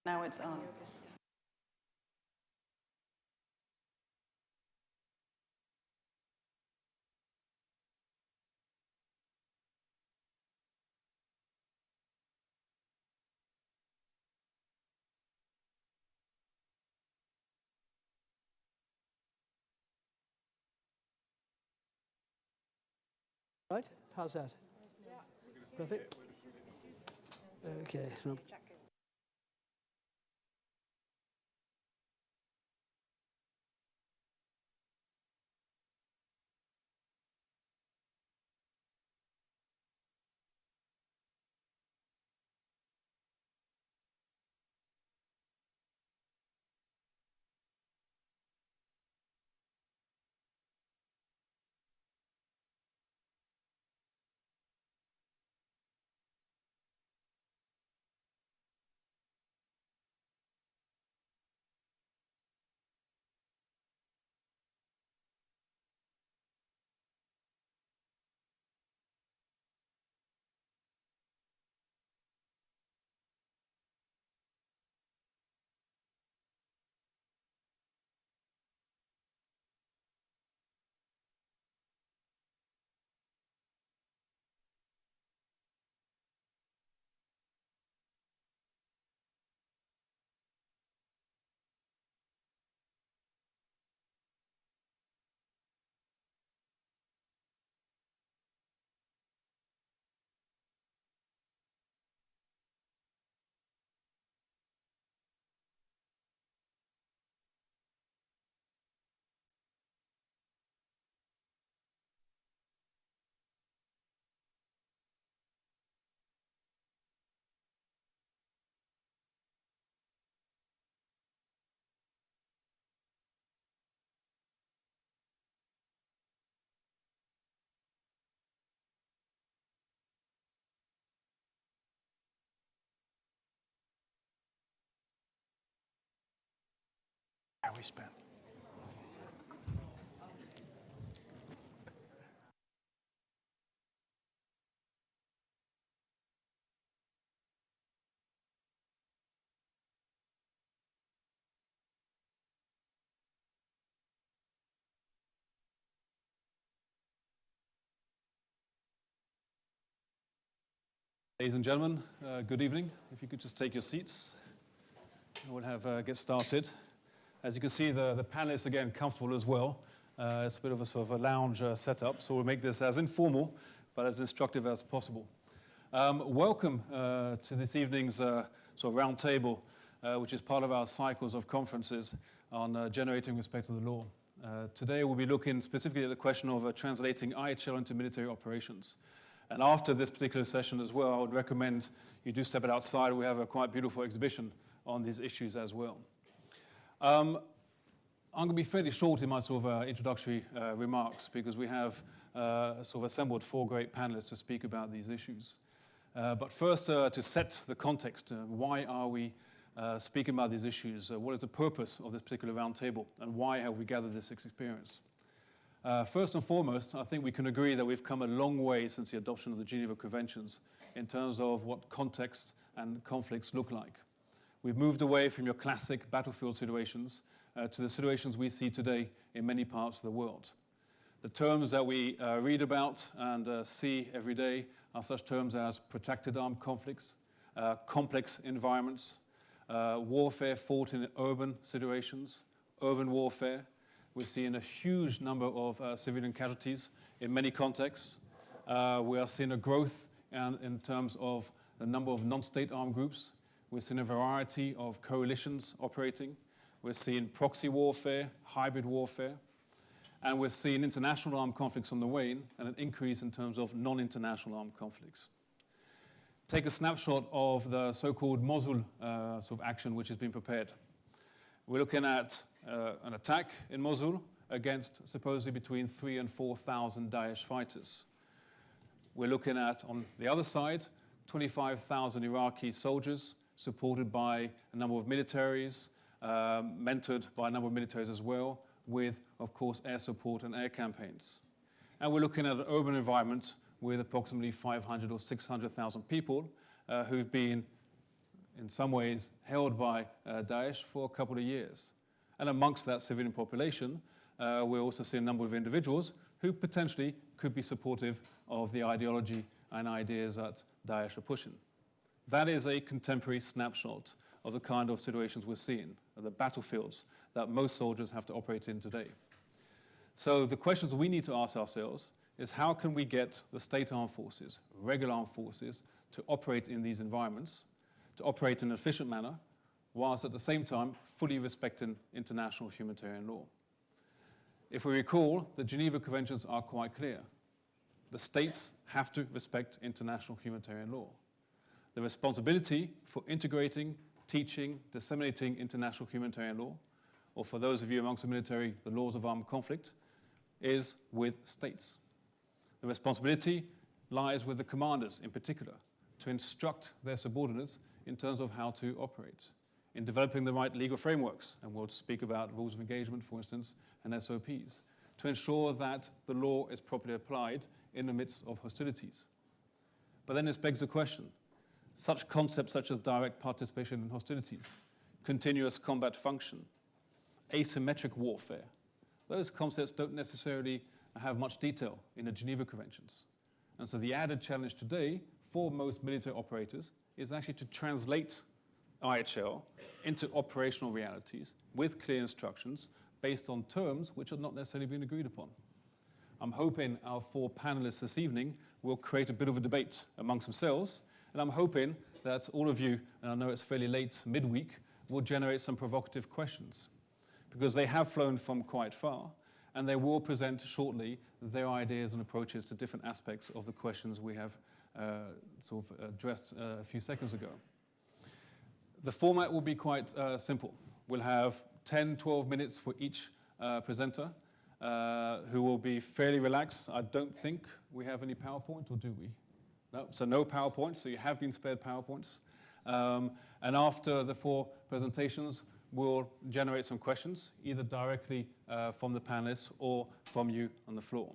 Now it's on. Right? How's that? Perfect? Okay. So how we spent. Ladies and gentlemen, good evening. If you could just take your seats, we'll get started. As you can see, the panelists, again, comfortable as well. It's a bit of a sort of a lounge setup, so we'll make this as informal but as instructive as possible. Welcome to this evening's sort of round table, which is part of our cycles of conferences on generating respect to the law. Today we'll be looking specifically at the question of translating IHL into military operations. And after this particular session as well, I would recommend you do step it outside. We have a quite beautiful exhibition on these issues as well. I'm going to be fairly short in my sort of introductory remarks because we have sort of assembled 4 great panelists to speak about these issues. But first, to set the context, why are we speaking about these issues? What is the purpose of this particular roundtable, and why have we gathered this experience? First and foremost, I think we can agree that we've come a long way since the adoption of the Geneva Conventions in terms of what contexts and conflicts look like. We've moved away from your classic battlefield situations to the situations we see today in many parts of the world. The terms that we read about and see every day are such terms as protracted armed conflicts, complex environments, warfare fought in urban situations, urban warfare. We're seeing a huge number of civilian casualties in many contexts. We are seeing a growth in terms of the number of non-state armed groups. We're seeing a variety of coalitions operating. We're seeing proxy warfare, hybrid warfare. And we're seeing international armed conflicts on the wane and an increase in terms of non-international armed conflicts. Take a snapshot of the so-called Mosul sort of action which has been prepared. We're looking at an attack in Mosul against supposedly between 3,000 and 4,000 Daesh fighters. We're looking at, on the other side, 25,000 Iraqi soldiers supported by a number of militaries, mentored by a number of militaries as well, with, of course, air support and air campaigns. And we're looking at an urban environment with approximately 500 or 600,000 people who've been in some ways held by Daesh for a couple of years. And amongst that civilian population, we also see a number of individuals who potentially could be supportive of the ideology and ideas that Daesh are pushing. That is a contemporary snapshot of the kind of situations we're seeing, of the battlefields that most soldiers have to operate in today. So the questions we need to ask ourselves is how can we get the state armed forces, regular armed forces, to operate in these environments, to operate in an efficient manner, whilst at the same time fully respecting international humanitarian law. If we recall, the Geneva Conventions are quite clear. The states have to respect international humanitarian law. The responsibility for integrating, teaching, disseminating international humanitarian law, or for those of you amongst the military, the laws of armed conflict, is with states. The responsibility lies with the commanders in particular to instruct their subordinates in terms of how to operate, in developing the right legal frameworks, and we'll speak about rules of engagement, for instance, and SOPs, to ensure that the law is properly applied in the midst of hostilities. But then this begs the question, such concepts such as direct participation in hostilities, continuous combat function, asymmetric warfare, those concepts don't necessarily have much detail in the Geneva Conventions. And so the added challenge today for most military operators is actually to translate IHL into operational realities with clear instructions based on terms which have not necessarily been agreed upon. I'm hoping our 4 panelists this evening will create a bit of a debate amongst themselves, and I'm hoping that all of you, and I know it's fairly late midweek, will generate some provocative questions, because they have flown from quite far, and they will present shortly their ideas and approaches to different aspects of the questions we have sort of addressed a few seconds ago. The format will be quite simple. We'll have 10, 12 minutes for each presenter, who will be fairly relaxed. I don't think we have any PowerPoint, or do we? No, so no PowerPoint, so you have been spared PowerPoints. And after the 4 presentations, we'll generate some questions, either directly from the panelists or from you on the floor.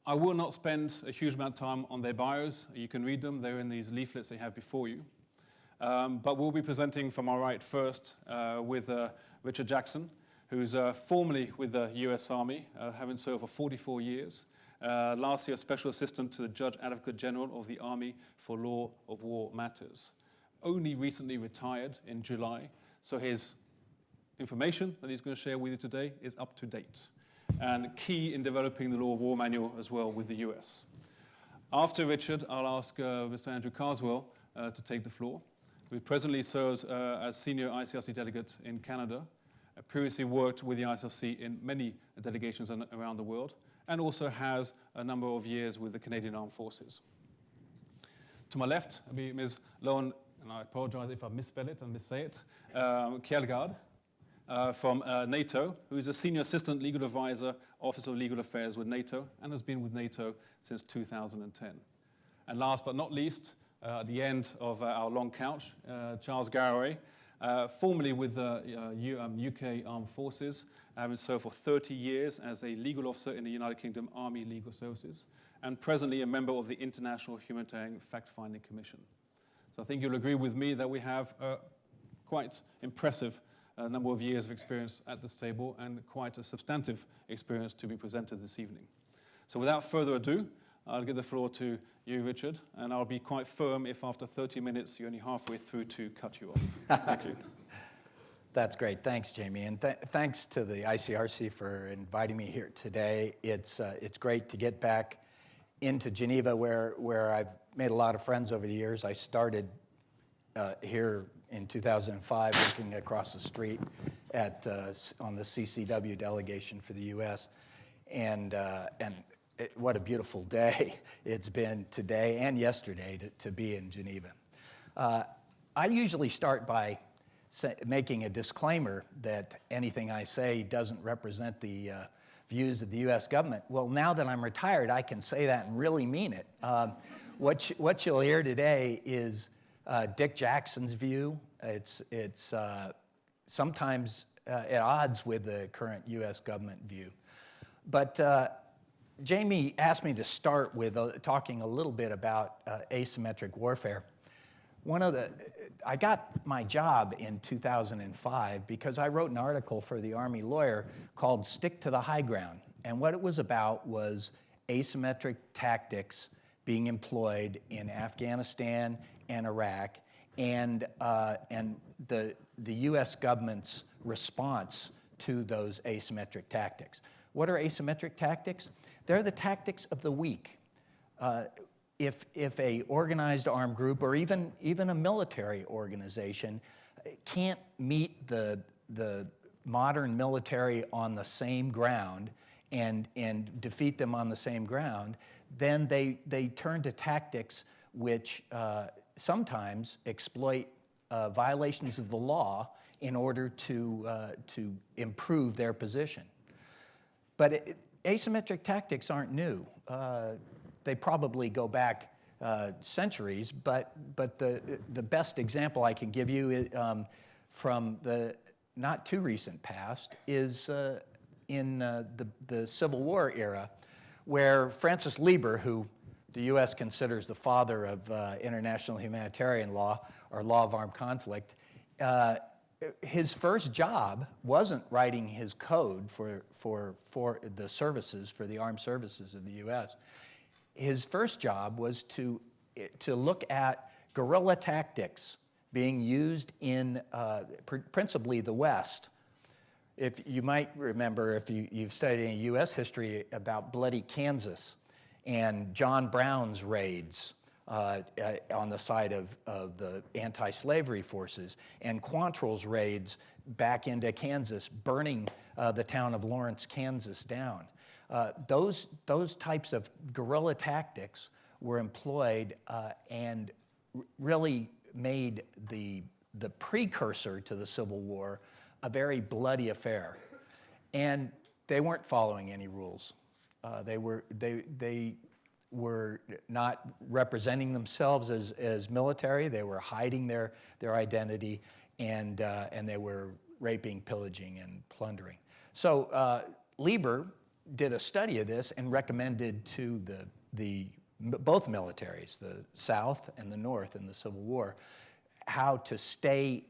I will not spend a huge amount of time on their bios. You can read them. They're in these leaflets they have before you. But we'll be presenting from our right first with Richard Jackson, who's formerly with the US Army, having served for 44 years. Last year, Special Assistant to the Judge Advocate General of the Army for Law of War Matters. Only recently retired in July, so his information that he's going to share with you today is up to date and key in developing the Law of War Manual as well with the US. After Richard, I'll ask Mr. Andrew Carswell to take the floor, who presently serves as Senior ICRC Delegate in Canada, previously worked with the ICRC in many delegations around the world, and also has a number of years with the Canadian Armed Forces. To my left will be Ms. Lauren, and I apologize if I misspell it and missay it, Kjellgaard from NATO, who is a Senior Assistant Legal Advisor, Office of Legal Affairs with NATO, and has been with NATO since 2010. And last but not least, at the end of our long couch, Charles Garraway, formerly with the UK Armed Forces, having served for 30 years as a legal officer in the United Kingdom Army Legal Services, and presently a member of the International Humanitarian Fact-Finding Commission. So I think you'll agree with me that we have a quite impressive number of years of experience at this table and quite a substantive experience to be presented this evening. So without further ado, I'll give the floor to you, Richard, and I'll be quite firm if after 30 minutes you're only halfway through to cut you off. Thank you. That's great. Thanks, Jamie. And thanks to the ICRC for inviting me here today. It's great to get back into Geneva, where I've made a lot of friends over the years. I started here in 2005, working across the street on the CCW delegation for the U.S. And what a beautiful day it's been today and yesterday to be in Geneva. I usually start by making a disclaimer that anything I say doesn't represent the views of the U.S. government. Well, now that I'm retired, I can say that and really mean it. What you'll hear today is Dick Jackson's view. It's sometimes at odds with the current U.S. government view. But Jamie asked me to start with talking a little bit about asymmetric warfare. I got my job in 2005 because I wrote an article for the Army Lawyer called Stick to the High Ground. And what it was about was asymmetric tactics being employed in Afghanistan and Iraq, and the U.S. government's response to those asymmetric tactics. What are asymmetric tactics? They're the tactics of the weak. If a organized armed group or even a military organization can't meet the modern military on the same ground and defeat them on the same ground, then they turn to tactics which sometimes exploit violations of the law in order to improve their position. But asymmetric tactics aren't new. They probably go back centuries, but the best example I can give you from the not too recent past is in the Civil War era, where Francis Lieber, who the U.S. considers the father of international humanitarian law, or law of armed conflict, his first job wasn't writing his code for the services, for the armed services of the U.S. His first job was to look at guerrilla tactics being used in principally the West. If you might remember, if you've studied any U.S. history, about Bloody Kansas and John Brown's raids on the side of the anti-slavery forces, and Quantrill's raids back into Kansas, burning the town of Lawrence, Kansas down. Those types of guerrilla tactics were employed and really made the precursor to the Civil War a very bloody affair. And they weren't following any rules. They were not representing themselves as military. They were hiding their identity, and they were raping, pillaging, and plundering. So Lieber did a study of this and recommended to both militaries, the South and the North in the Civil War, how to stay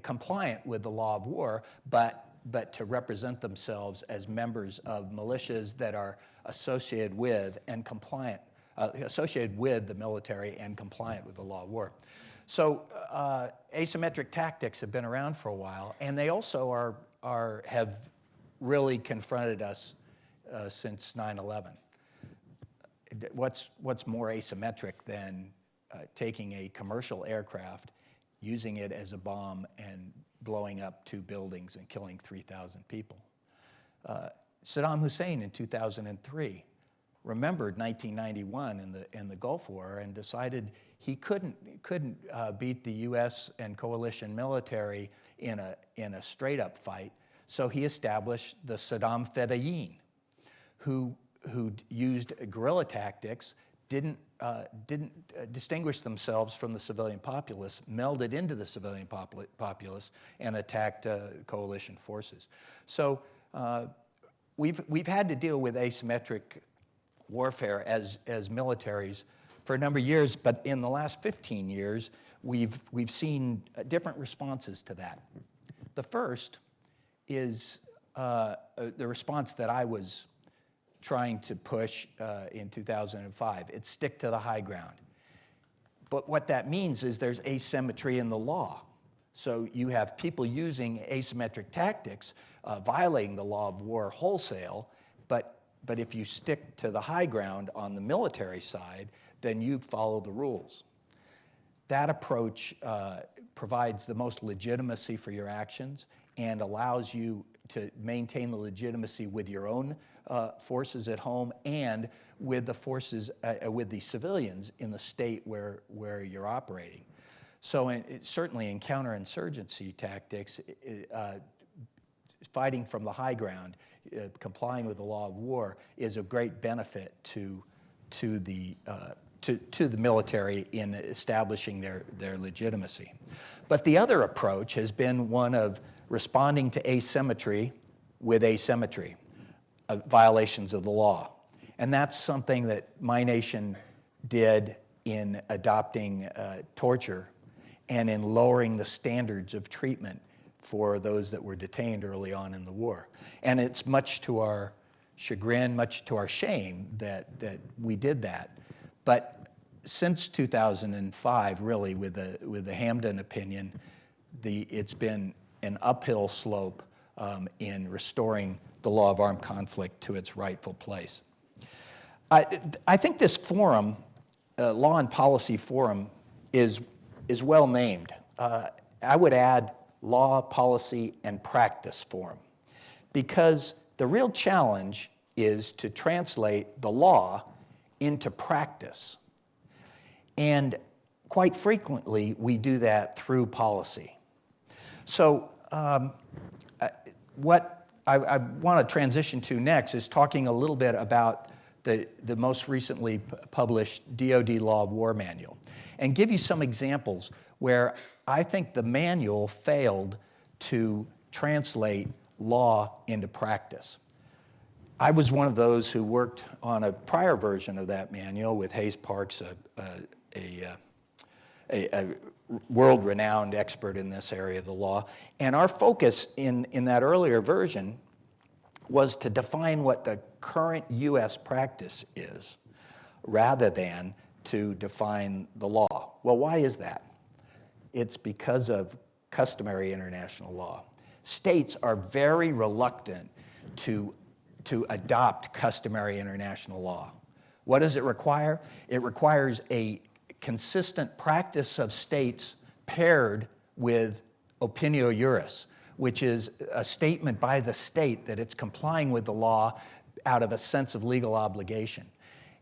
compliant with the law of war, but to represent themselves as members of militias that are associated with and compliant, associated with the military and compliant with the law of war. So asymmetric tactics have been around for a while, and they also have really confronted us since 9/11. What's more asymmetric than taking a commercial aircraft, using it as a bomb, and blowing up 2 buildings and killing 3,000 people? Saddam Hussein in 2003 remembered 1991 and the Gulf War, and decided he couldn't beat the U.S. and coalition military in a straight-up fight. So he established the Saddam Fedayeen, who used guerrilla tactics, didn't distinguish themselves from the civilian populace, melded into the civilian populace, and attacked coalition forces. So we've had to deal with asymmetric warfare as militaries for a number of years, but in the last 15 years, we've seen different responses to that. The first is the response that I was trying to push in 2005. It's stick to the high ground. But what that means is there's asymmetry in the law. So you have people using asymmetric tactics, violating the law of war wholesale, but if you stick to the high ground on the military side, then you follow the rules. That approach provides the most legitimacy for your actions and allows you to maintain the legitimacy with your own forces at home and with the forces, with the civilians in the state where you're operating. So certainly in counterinsurgency tactics, fighting from the high ground, complying with the law of war is of great benefit to the military in establishing their legitimacy. But the other approach has been one of responding to asymmetry with asymmetry, violations of the law. And that's something that my nation did in adopting torture and in lowering the standards of treatment for those that were detained early on in the war. And it's much to our chagrin, much to our shame that we did that. But since 2005, really, with the Hamdan opinion, it's been an uphill slope in restoring the law of armed conflict to its rightful place. I think this forum, Law and Policy Forum, is well named. I would add Law, Policy, and Practice Forum, because the real challenge is to translate the law into practice. And quite frequently, we do that through policy. So what I want to transition to next is talking a little bit about the most recently published DoD Law of War Manual, and give you some examples where I think the manual failed to translate law into practice. I was one of those who worked on a prior version of that manual with Hayes Parks, a world-renowned expert in this area of the law. And our focus in that earlier version was to define what the current U.S. practice is, rather than to define the law. Well, why is that? It's because of customary international law. States are very reluctant to adopt customary international law. What does it require? It requires a consistent practice of states paired with opinio juris, which is a statement by the state that it's complying with the law out of a sense of legal obligation.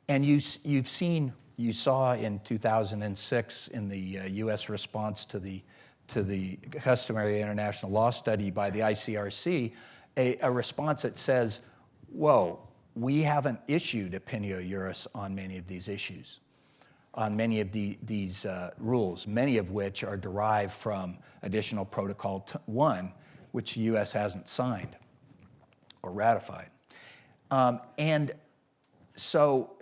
And you saw in 2006 in the U.S. response to the customary international law study by the ICRC, a response that says, whoa, we haven't issued opinio juris on many of these issues, on many of these rules, many of which are derived from Additional Protocol 1, which the U.S. hasn't signed or ratified. And so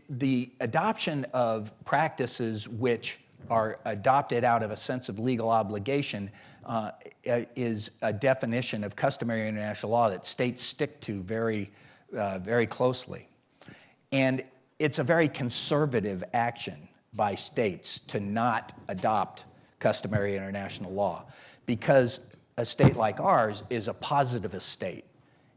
the adoption of practices which are adopted out of a sense of legal obligation is a definition of customary international law that states stick to very, very closely. And it's a very conservative action by states to not adopt customary international law, because a state like ours is a positivist state.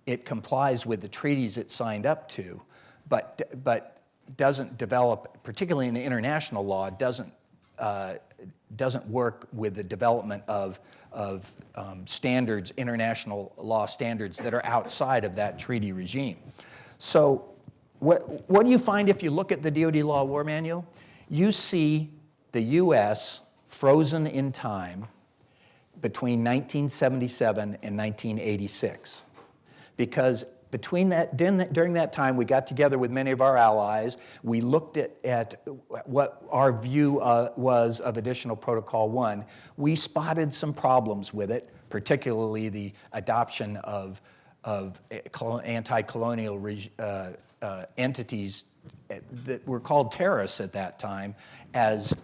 It complies with the treaties it signed up to, but doesn't develop, particularly in the international law, doesn't work with the development of standards, international law standards that are outside of that treaty regime. So what do you find if you look at the DoD Law of War Manual? You see the U.S. frozen in time between 1977 and 1986. Because during that time, we got together with many of our allies. We looked at what our view was of Additional Protocol 1. We spotted some problems with it, particularly the adoption of anti-colonial entities that were called terrorists at that time as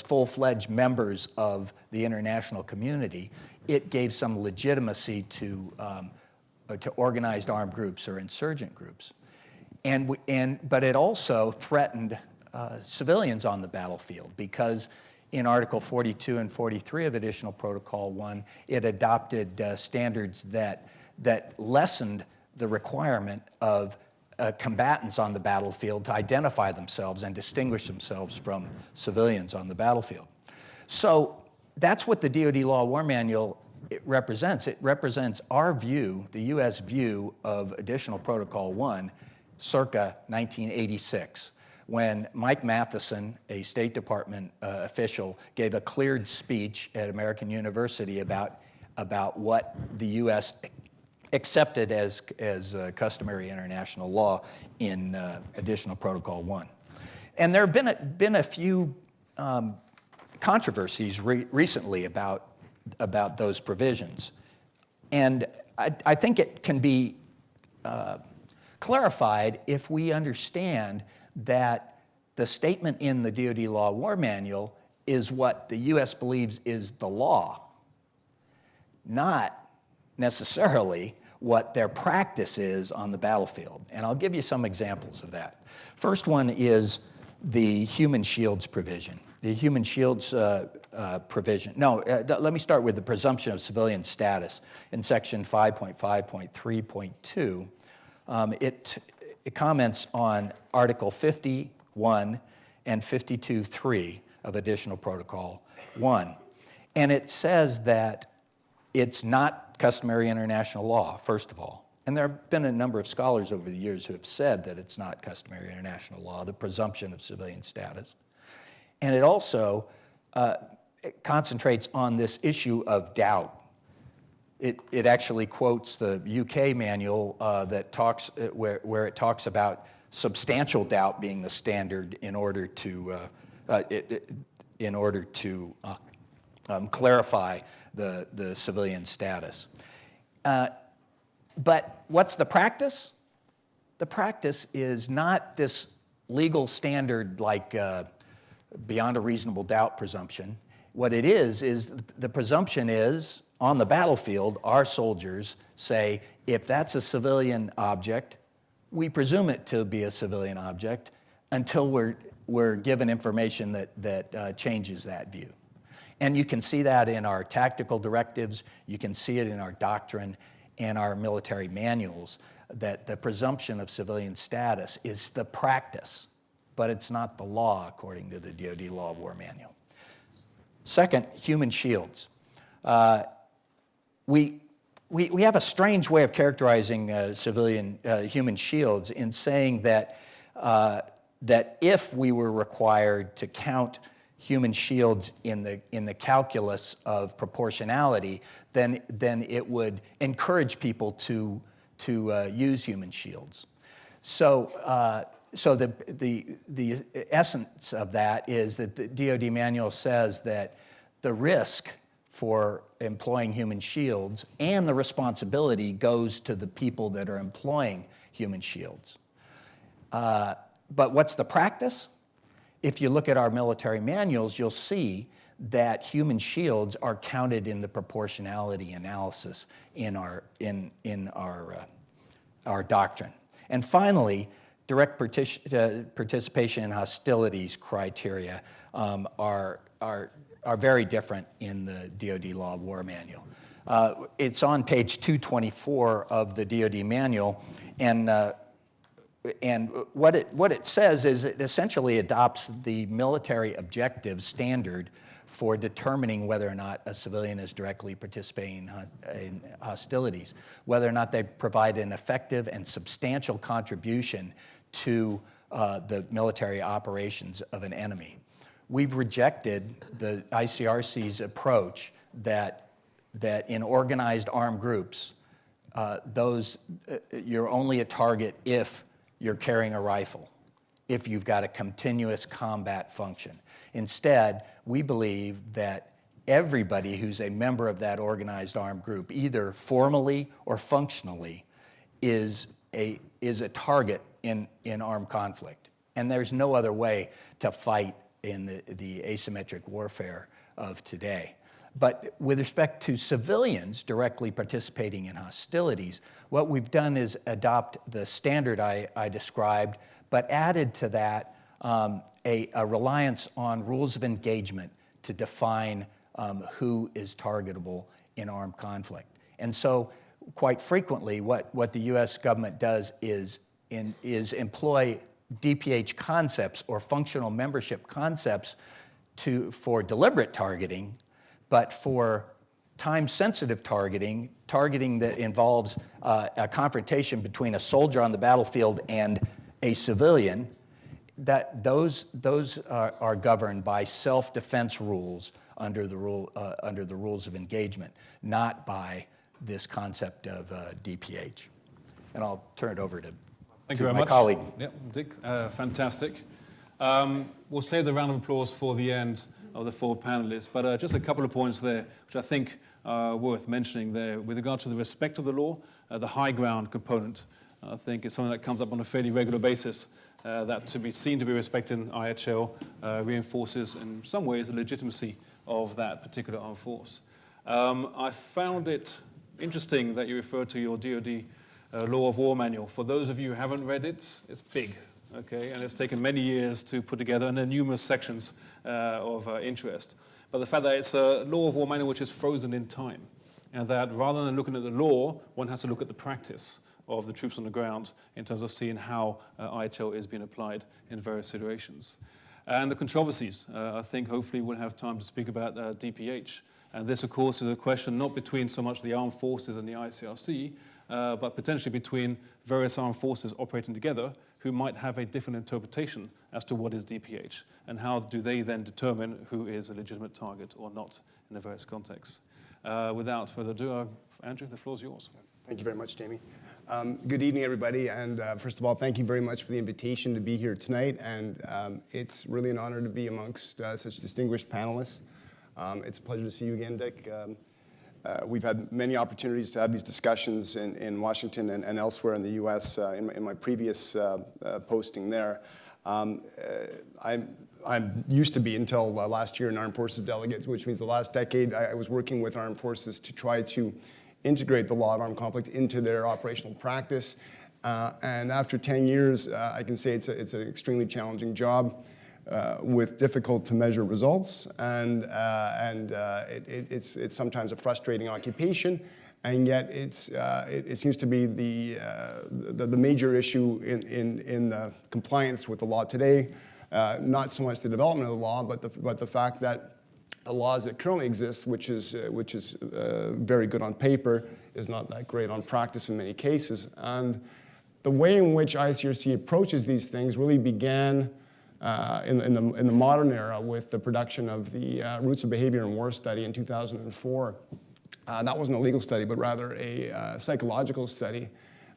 full-fledged members of the international community. It gave some legitimacy to organized armed groups or insurgent groups. But it also threatened civilians on the battlefield, because in Article 42 and 43 of Additional Protocol 1, it adopted standards that lessened the requirement of combatants on the battlefield to identify themselves and distinguish themselves from civilians on the battlefield. So that's what the DoD Law of War Manual represents. It represents our view, the U.S. view of Additional Protocol 1, circa 1986, when Mike Matheson, a State Department official, gave a cleared speech at American University about what the U.S. accepted as customary international law in Additional Protocol 1. And there have been a few controversies recently about those provisions. And I think it can be clarified if we understand that the statement in the DoD Law War Manual is what the U.S. believes is the law, not necessarily what their practice is on the battlefield. And I'll give you some examples of that. First one is the human shields provision. The human shields provision. No, let me start with the presumption of civilian status in section 5.5.3.2. It comments on Article 51 and 52.3 of Additional Protocol 1. And it says that it's not customary international law, first of all. And there have been a number of scholars over the years who have said that it's not customary international law, the presumption of civilian status. And it also it concentrates on this issue of doubt. It actually quotes the UK manual that talks where it talks about substantial doubt being the standard in order to clarify the civilian status. But what's the practice? The practice is not this legal standard like beyond a reasonable doubt presumption. What it is the presumption is on the battlefield, our soldiers say, if that's a civilian object, we presume it to be a civilian object until we're given information that changes that view. And you can see that in our tactical directives, you can see it in our doctrine and our military manuals, that the presumption of civilian status is the practice, but it's not the law according to the DoD Law of War Manual. Second, human shields. We have a strange way of characterizing civilian human shields in saying that if we were required to count human shields in the calculus of proportionality, then it would encourage people to use human shields. So the essence of that is that the DoD manual says that the risk for employing human shields and the responsibility goes to the people that are employing human shields. But what's the practice? If you look at our military manuals, you'll see that human shields are counted in the proportionality analysis in our doctrine. And finally, direct participation in hostilities criteria are very different in the DoD Law of War Manual. It's on page 224 of the DoD manual, and what it says is it essentially adopts the military objective standard for determining whether or not a civilian is directly participating in hostilities, whether or not they provide an effective and substantial contribution to the military operations of an enemy. We've rejected the ICRC's approach that in organized armed groups, you're only a target if you're carrying a rifle, if you've got a continuous combat function. Instead, we believe that everybody who's a member of that organized armed group, either formally or functionally, is a target in armed conflict. And there's no other way to fight in the asymmetric warfare of today. But with respect to civilians directly participating in hostilities, what we've done is adopt the standard I described, but added to that a reliance on rules of engagement to define who is targetable in armed conflict. And so quite frequently, what the US government does is employ DPH concepts or functional membership concepts for deliberate targeting, but for time-sensitive targeting that involves a confrontation between a soldier on the battlefield and a civilian, that those are governed by self-defense rules under the rules of engagement, not by this concept of DPH. And I'll turn it over to my colleague. Yep, Dick, fantastic. We'll save the round of applause for the end of the four panelists, but just a couple of points there, which I think are worth mentioning there. With regard to the respect of the law, the high ground component, I think it's something that comes up on a fairly regular basis that to be seen to be respecting IHL reinforces in some ways the legitimacy of that particular armed force. I found it interesting that you referred to your DoD Law of War manual. For those of you who haven't read it, it's big, okay, and it's taken many years to put together, and there are numerous sections of interest. But the fact that it's a Law of War manual which is frozen in time, and that rather than looking at the law, one has to look at the practice of the troops on the ground in terms of seeing how IHL is being applied in various situations. And the controversies, I think hopefully we'll have time to speak about DPH. And this, of course, is a question not between so much the armed forces and the ICRC, but potentially between various armed forces operating together who might have a different interpretation as to what is DPH, and how do they then determine who is a legitimate target or not in the various contexts. Without further ado, Andrew, the floor is yours. Thank you very much, Jamie. Good evening, everybody. And first of all, thank you very much for the invitation to be here tonight. And it's really an honor to be amongst such distinguished panelists. It's a pleasure to see you again, Dick. We've had many opportunities to have these discussions in Washington and elsewhere in the U.S. In my previous posting there. I used to be, until last year, an Armed Forces delegate, which means the last decade I was working with Armed Forces to try to integrate the law of armed conflict into their operational practice. And after 10 years, I can say it's an extremely challenging job with difficult to measure results. And it's sometimes a frustrating occupation. And yet it seems to be the major issue in the compliance with the law today. Not so much the development of the law, but the fact that the laws that currently exist, which is very good on paper, is not that great on practice in many cases. And the way in which ICRC approaches these things really began in the modern era with the production of the Roots of Behavior in War study in 2004. That wasn't a legal study, but rather a psychological study.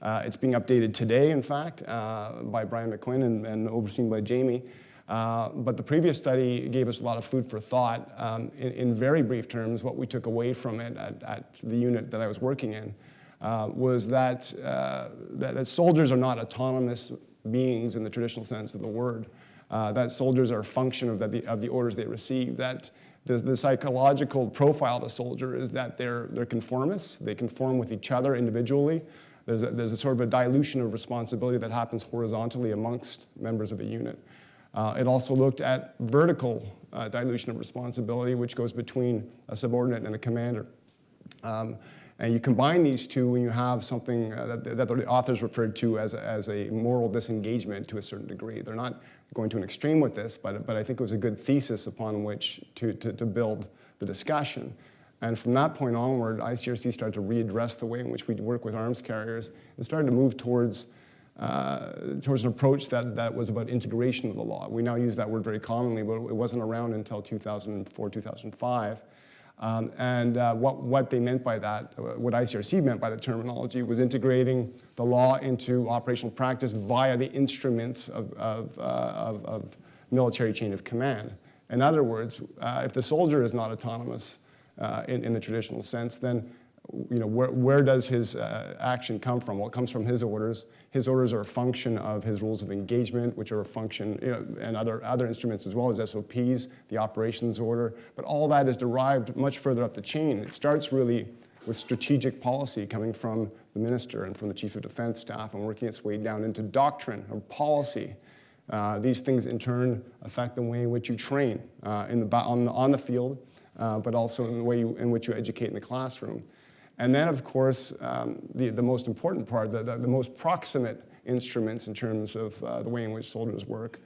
It's being updated today, in fact, by Brian McQuinn and overseen by Jamie. But the previous study gave us a lot of food for thought. In very brief terms, what we took away from it at the unit that I was working in was that soldiers are not autonomous beings in the traditional sense of the word. That soldiers are a function of the orders they receive. That the psychological profile of the soldier is that they're conformists. They conform with each other individually. There's a sort of a dilution of responsibility that happens horizontally amongst members of a unit. It also looked at vertical dilution of responsibility, which goes between a subordinate and a commander. And you combine these two and you have something that the authors referred to as a moral disengagement to a certain degree. They're not going to an extreme with this, but I think it was a good thesis upon which to build the discussion. And from that point onward, ICRC started to readdress the way in which we work with arms carriers and started to move towards an approach that was about integration of the law. We now use that word very commonly, but it wasn't around until 2004, 2005. What they meant by that, what ICRC meant by the terminology, was integrating the law into operational practice via the instruments of military chain of command. In other words, if the soldier is not autonomous in the traditional sense, then where does his action come from? Well, it comes from his orders. His orders are a function of his rules of engagement, which are a function, and other instruments as well as SOPs, the operations order. But all that is derived much further up the chain. It starts really with strategic policy coming from the minister and from the chief of defense staff and working its way down into doctrine or policy. These things in turn affect the way in which you train on the field, but also in the way in which you educate in the classroom. And then, of course, the most important part, the most proximate instruments in terms of the way in which soldiers work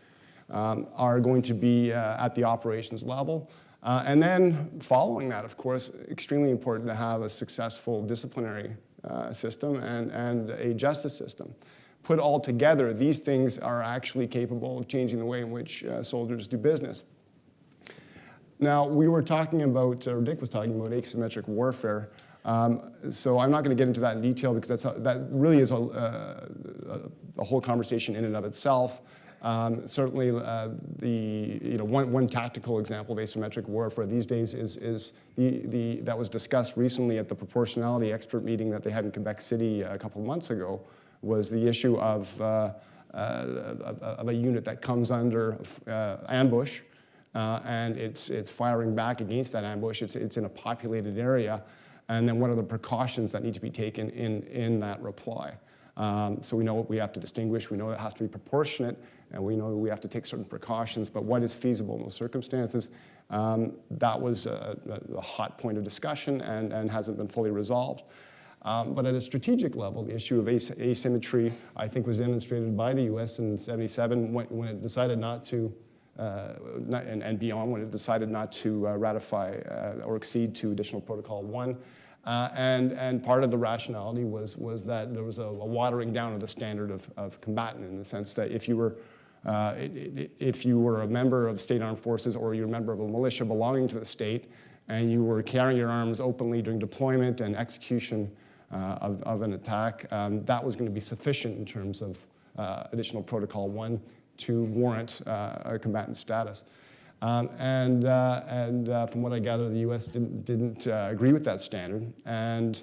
are going to be at the operations level. And then following that, of course, extremely important to have a successful disciplinary system and a justice system. Put all together, these things are actually capable of changing the way in which soldiers do business. Now, we were talking about, or Dick was talking about asymmetric warfare. So I'm not going to get into that in detail because that really is a whole conversation in and of itself. Certainly, one tactical example of asymmetric warfare these days is that was discussed recently at the proportionality expert meeting that they had in Quebec City a couple of months ago, was the issue of of a unit that comes under ambush, and it's firing back against that ambush. It's in a populated area, and then what are the precautions that need to be taken in that reply? So we know what we have to distinguish. We know it has to be proportionate, and we know we have to take certain precautions. But what is feasible in those circumstances? That was a hot point of discussion and hasn't been fully resolved. But at a strategic level, the issue of asymmetry, I think, was demonstrated by the U.S. in '77 when it decided not to, and beyond, when it decided not to ratify or accede to Additional Protocol 1. And part of the rationality was that there was a watering down of the standard of combatant, in the sense that if you were a member of state armed forces, or you're a member of a militia belonging to the state, and you were carrying your arms openly during deployment and execution of an attack, that was going to be sufficient in terms of Additional Protocol 1 to warrant a combatant status. And from what I gather, the U.S. didn't agree with that standard, and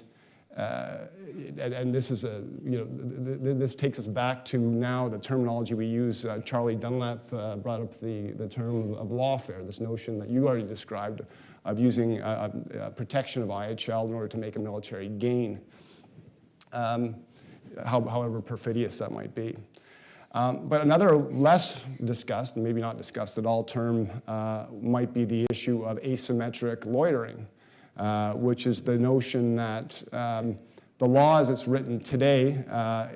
this is this takes us back to now the terminology we use. Charlie Dunlap brought up the term of lawfare, this notion that you already described of using protection of IHL in order to make a military gain, however perfidious that might be. But another less discussed, and maybe not discussed at all, term might be the issue of asymmetric loitering, which is the notion that the law as it's written today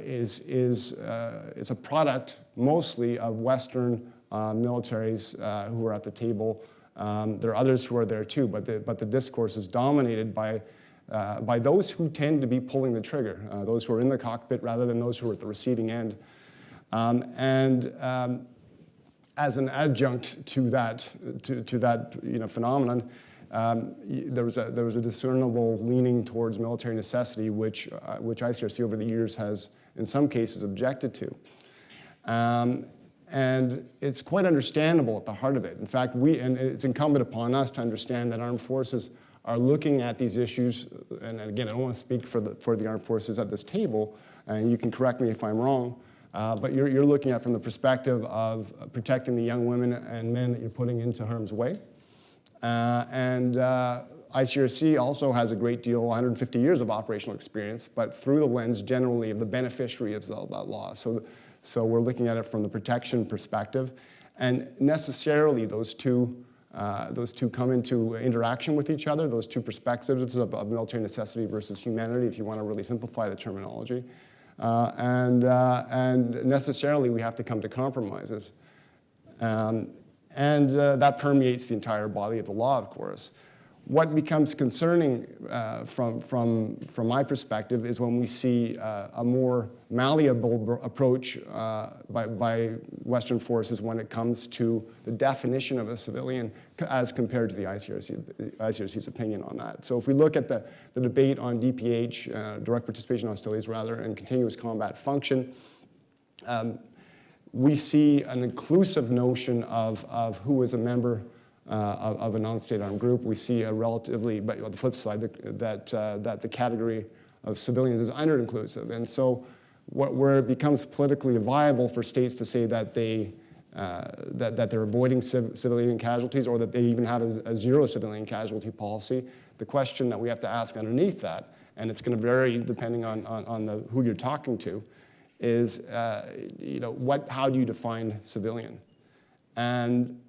is a product mostly of Western militaries who are at the table. There are others who are there too, but the discourse is dominated by those who tend to be pulling the trigger, those who are in the cockpit rather than those who are at the receiving end. As an adjunct to that phenomenon, there was a discernible leaning towards military necessity, which ICRC over the years has, in some cases, objected to. And it's quite understandable at the heart of it. In fact, and it's incumbent upon us to understand that armed forces are looking at these issues, and again, I don't want to speak for the armed forces at this table, and you can correct me if I'm wrong, but you're looking at it from the perspective of protecting the young women and men that you're putting into harm's way. And ICRC also has a great deal, 150 years of operational experience, but through the lens generally of the beneficiary of that law. So we're looking at it from the protection perspective, and necessarily those two come into interaction with each other, those two perspectives of military necessity versus humanity, if you want to really simplify the terminology. And necessarily we have to come to compromises. And that permeates the entire body of the law, of course. What becomes concerning from my perspective is when we see a more malleable approach by Western forces when it comes to the definition of a civilian as compared to the ICRC's opinion on that. So if we look at the debate on DPH, direct participation hostilities rather, and continuous combat function, we see an inclusive notion of who is a member of a non-state armed group. We see a relatively, but on the flip side, that the category of civilians is under-inclusive. And so where it becomes politically viable for states to say that that they're avoiding civilian casualties, or that they even have a zero civilian casualty policy, the question that we have to ask underneath that, and it's going to vary depending on who you're talking to, is how do you define civilian? And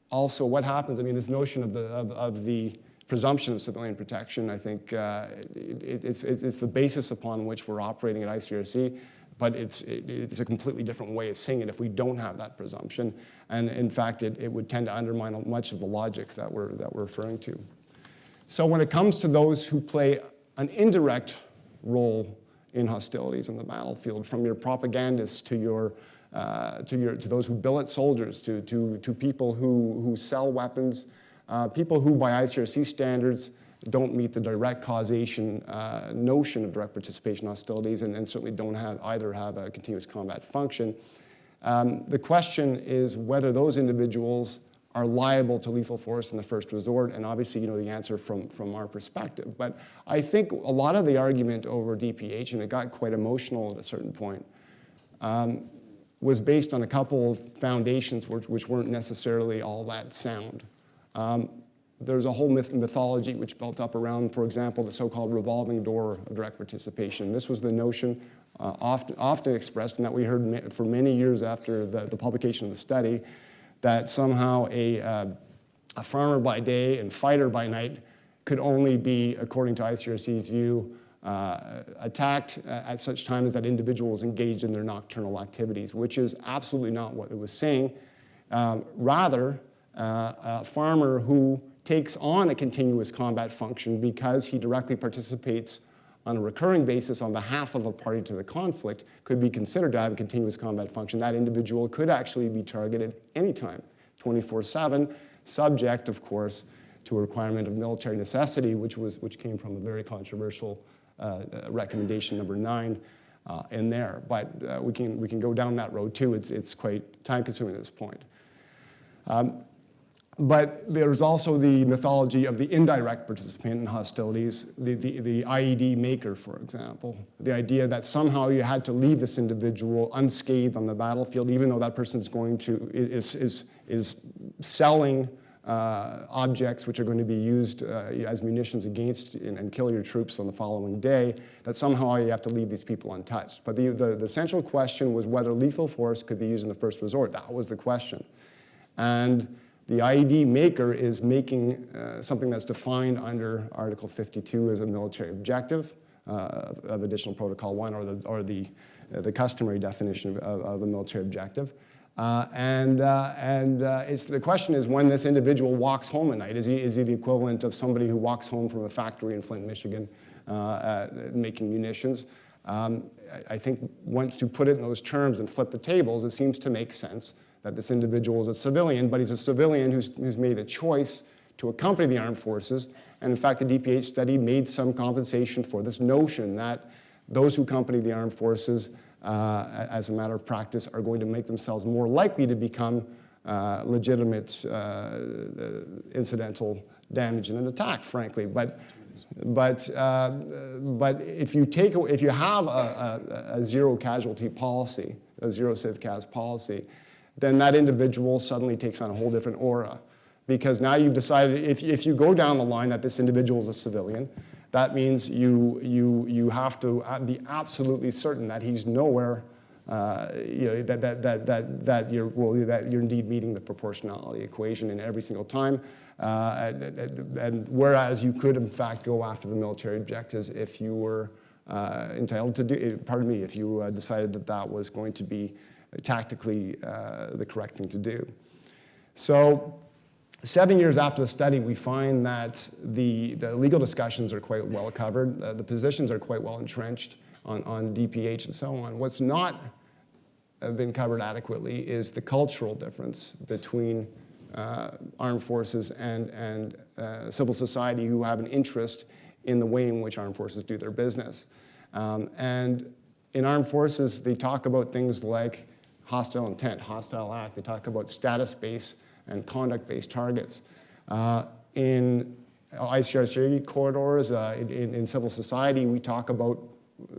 also, what happens? I mean, this notion of the presumption of civilian protection, I think it's the basis upon which we're operating at ICRC, but it's a completely different way of saying it if we don't have that presumption. And in fact, it would tend to undermine much of the logic that we're referring to. So when it comes to those who play an indirect role in hostilities on the battlefield, from your propagandists to those who billet soldiers, to people who sell weapons, people who by ICRC standards don't meet the direct causation notion of direct participation in hostilities, and certainly don't either have a continuous combat function. The question is whether those individuals are liable to lethal force in the first resort, and obviously you know the answer from our perspective. But I think a lot of the argument over DPH, and it got quite emotional at a certain point, was based on a couple of foundations which weren't necessarily all that sound. There's a whole mythology which built up around, for example, the so-called revolving door of direct participation. This was the notion often expressed, and that we heard for many years after the publication of the study, that somehow a farmer by day and fighter by night could only be, according to ICRC's view, attacked at such time as that individual was engaged in their nocturnal activities, which is absolutely not what it was saying. Rather, a farmer who takes on a continuous combat function because he directly participates on a recurring basis on behalf of a party to the conflict could be considered to have a continuous combat function. That individual could actually be targeted anytime, 24/7, subject, of course, to a requirement of military necessity, which came from a very controversial recommendation number 9 in there. But we can go down that road too. It's quite time-consuming at this point. But there's also the mythology of the indirect participant in hostilities, the IED maker, for example. The idea that somehow you had to leave this individual unscathed on the battlefield, even though that person is selling objects which are going to be used as munitions against and kill your troops on the following day, that somehow you have to leave these people untouched. But the central question was whether lethal force could be used in the first resort. That was the question. And the IED maker is making something that's defined under Article 52 as a military objective of Additional Protocol 1, or the customary definition of a military objective. The question is, when this individual walks home at night, is he the equivalent of somebody who walks home from a factory in Flint, Michigan, making munitions? I think once you put it in those terms and flip the tables, it seems to make sense that this individual is a civilian, but he's a civilian who's made a choice to accompany the armed forces. And in fact, the DPH study made some compensation for this notion that those who accompany the armed forces as a matter of practice are going to make themselves more likely to become legitimate incidental damage in an attack, frankly. But if you have a zero casualty policy, a zero civ-cas policy, then that individual suddenly takes on a whole different aura. Because now you've decided, if you go down the line that this individual is a civilian, that means you have to be absolutely certain that he's nowhere, that you're indeed meeting the proportionality equation in every single time. And whereas you could, in fact, go after the military objectives if you were entitled to do, if you decided that that was going to be tactically the correct thing to do. So 7 years after the study, we find that the legal discussions are quite well covered. The positions are quite well entrenched on DPH and so on. What's not been covered adequately is the cultural difference between armed forces and civil society who have an interest in the way in which armed forces do their business. And in armed forces, they talk about things like hostile intent, hostile act. They talk about status-based and conduct-based targets. In ICRC corridors, in civil society, we talk about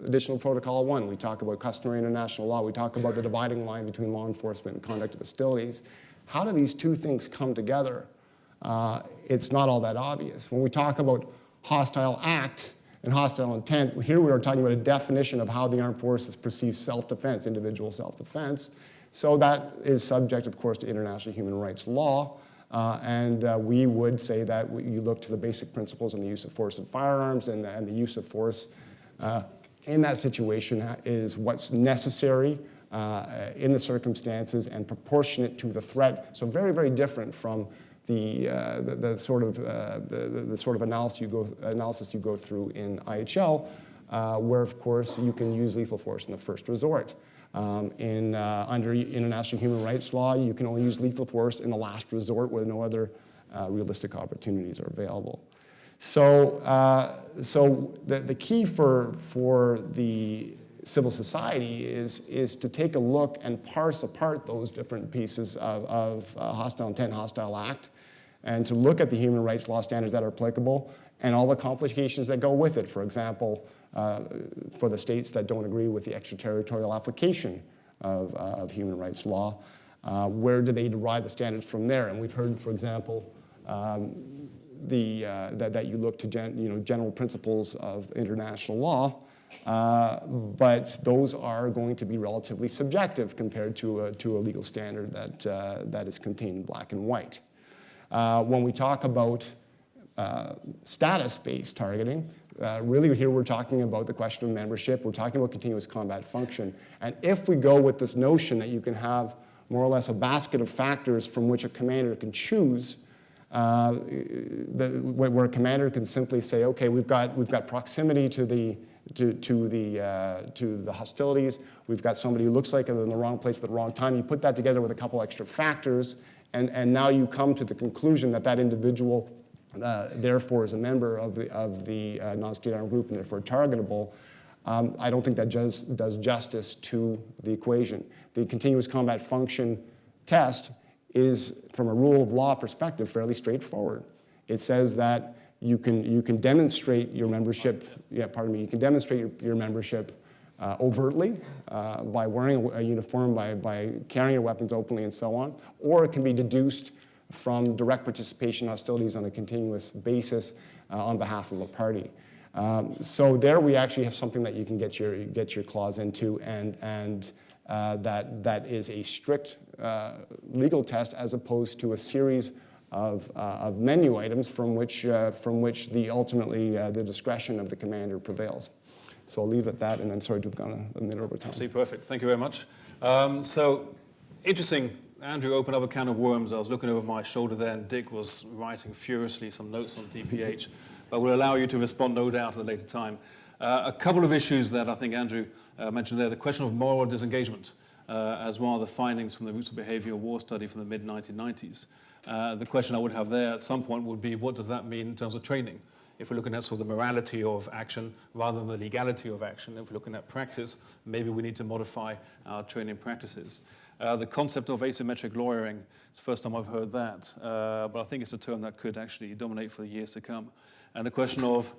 Additional Protocol 1. We talk about customary international law. We talk about the dividing line between law enforcement and conduct of hostilities. How do these two things come together? It's not all that obvious. When we talk about hostile act and hostile intent, here we are talking about a definition of how the armed forces perceive self-defense, individual self-defense. So that is subject, of course, to international human rights law. We would say that you look to the basic principles in the use of force of firearms, and the use of force in that situation is what's necessary in the circumstances and proportionate to the threat. So very, very different from the sort of analysis you go through in IHL, where, of course, you can use lethal force in the first resort. Under international human rights law, you can only use lethal force in the last resort where no other realistic opportunities are available. So, the key for the civil society is to take a look and parse apart those different pieces of hostile intent, hostile act, and to look at the human rights law standards that are applicable and all the complications that go with it. For example, for the states that don't agree with the extraterritorial application of human rights law. Where do they derive the standards from there? And we've heard, for example, that you look to general principles of international law, but those are going to be relatively subjective compared to a legal standard that is contained in black and white. When we talk about status-based targeting, really here we're talking about the question of membership, we're talking about continuous combat function, and if we go with this notion that you can have more or less a basket of factors from which a commander can choose, where a commander can simply say, okay, we've got proximity to the hostilities, we've got somebody who looks like they're in the wrong place at the wrong time. You put that together with a couple extra factors, and now you come to the conclusion that that individual, therefore, is a member of the non-state armed group and therefore targetable. I don't think that does justice to the equation. The continuous combat function test is, from a rule of law perspective, fairly straightforward. It says that you can demonstrate your membership. You can demonstrate your membership overtly by wearing a uniform, by carrying your weapons openly, and so on, or it can be deduced from direct participation in hostilities on a continuous basis on behalf of a party. So there we actually have something that you can get your clause into, and that is a strict legal test as opposed to a series of menu items from which ultimately the discretion of the commander prevails. So I'll leave it at that, and I'm sorry to have gone a minute over time. Absolutely perfect. Thank you very much. So interesting. Andrew opened up a can of worms. I was looking over my shoulder there, and Dick was writing furiously some notes on DPH. But we'll allow you to respond, no doubt, at a later time. A couple of issues that I think Andrew mentioned there. The question of moral disengagement as one of the findings from the Roots of Behavior War study from the mid-1990s. The question I would have there at some point would be, what does that mean in terms of training? If we're looking at sort of the morality of action rather than the legality of action, if we're looking at practice, maybe we need to modify our training practices. The concept of asymmetric lawyering, it's the first time I've heard that, but I think it's a term that could actually dominate for the years to come. And the question of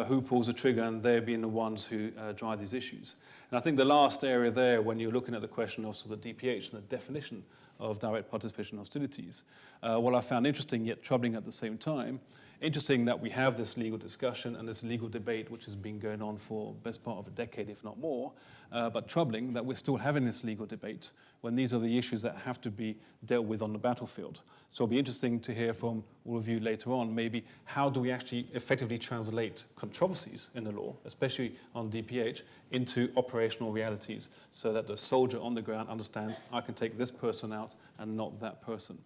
who pulls the trigger, and they're being the ones who drive these issues. And I think the last area there, when you're looking at the question of sort of the DPH and the definition of direct participation in hostilities, what I found interesting yet troubling at the same time, interesting that we have this legal discussion and this legal debate which has been going on for the best part of a decade, if not more, but troubling that we're still having this legal debate when these are the issues that have to be dealt with on the battlefield. So it'll be interesting to hear from all of you later on, maybe how do we actually effectively translate controversies in the law, especially on DPH, into operational realities so that the soldier on the ground understands, I can take this person out and not that person.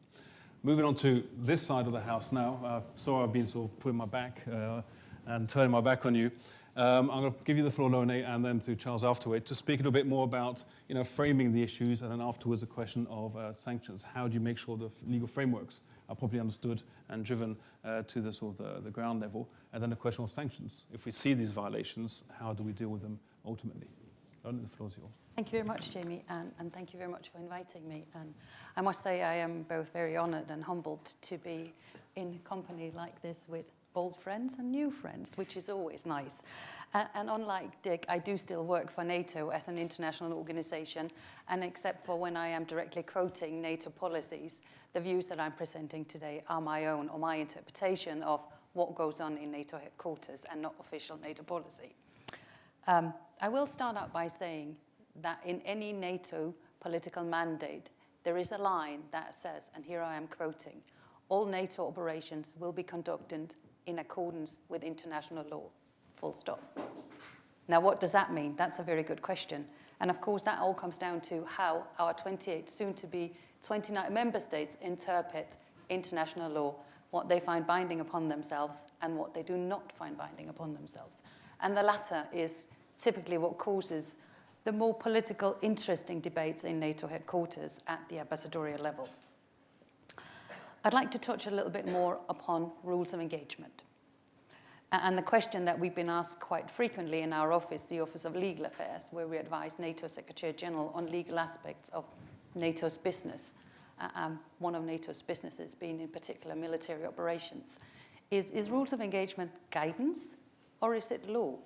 Moving on to this side of the house now. Sorry I've been sort of putting my back and turning my back on you. I'm going to give you the floor, Lone, and then to Charles afterward to speak a little bit more about framing the issues, and then afterwards a question of sanctions. How do you make sure the legal frameworks are properly understood and driven to the sort of the ground level? And then the question of sanctions. If we see these violations, how do we deal with them ultimately? Lone, the floor is yours. Thank you very much, Jamie, and thank you very much for inviting me. And I must say I am both very honoured and humbled to be in company like this with old friends and new friends, which is always nice. And unlike Dick, I do still work for NATO as an international organisation, and except for when I am directly quoting NATO policies, the views that I'm presenting today are my own, or my interpretation of what goes on in NATO headquarters and not official NATO policy. I will start out by saying that in any NATO political mandate, there is a line that says, and here I am quoting, all NATO operations will be conducted in accordance with international law, full stop. Now, what does that mean? That's a very good question. And of course, that all comes down to how our 28, soon to be 29 member states interpret international law, what they find binding upon themselves and what they do not find binding upon themselves. And the latter is typically what causes the more political, interesting debates in NATO headquarters at the ambassadorial level. I'd like to touch a little bit more upon rules of engagement. And the question that we've been asked quite frequently in our office, the Office of Legal Affairs, where we advise NATO Secretary General on legal aspects of NATO's business, one of NATO's businesses being in particular military operations, is rules of engagement guidance or is it law?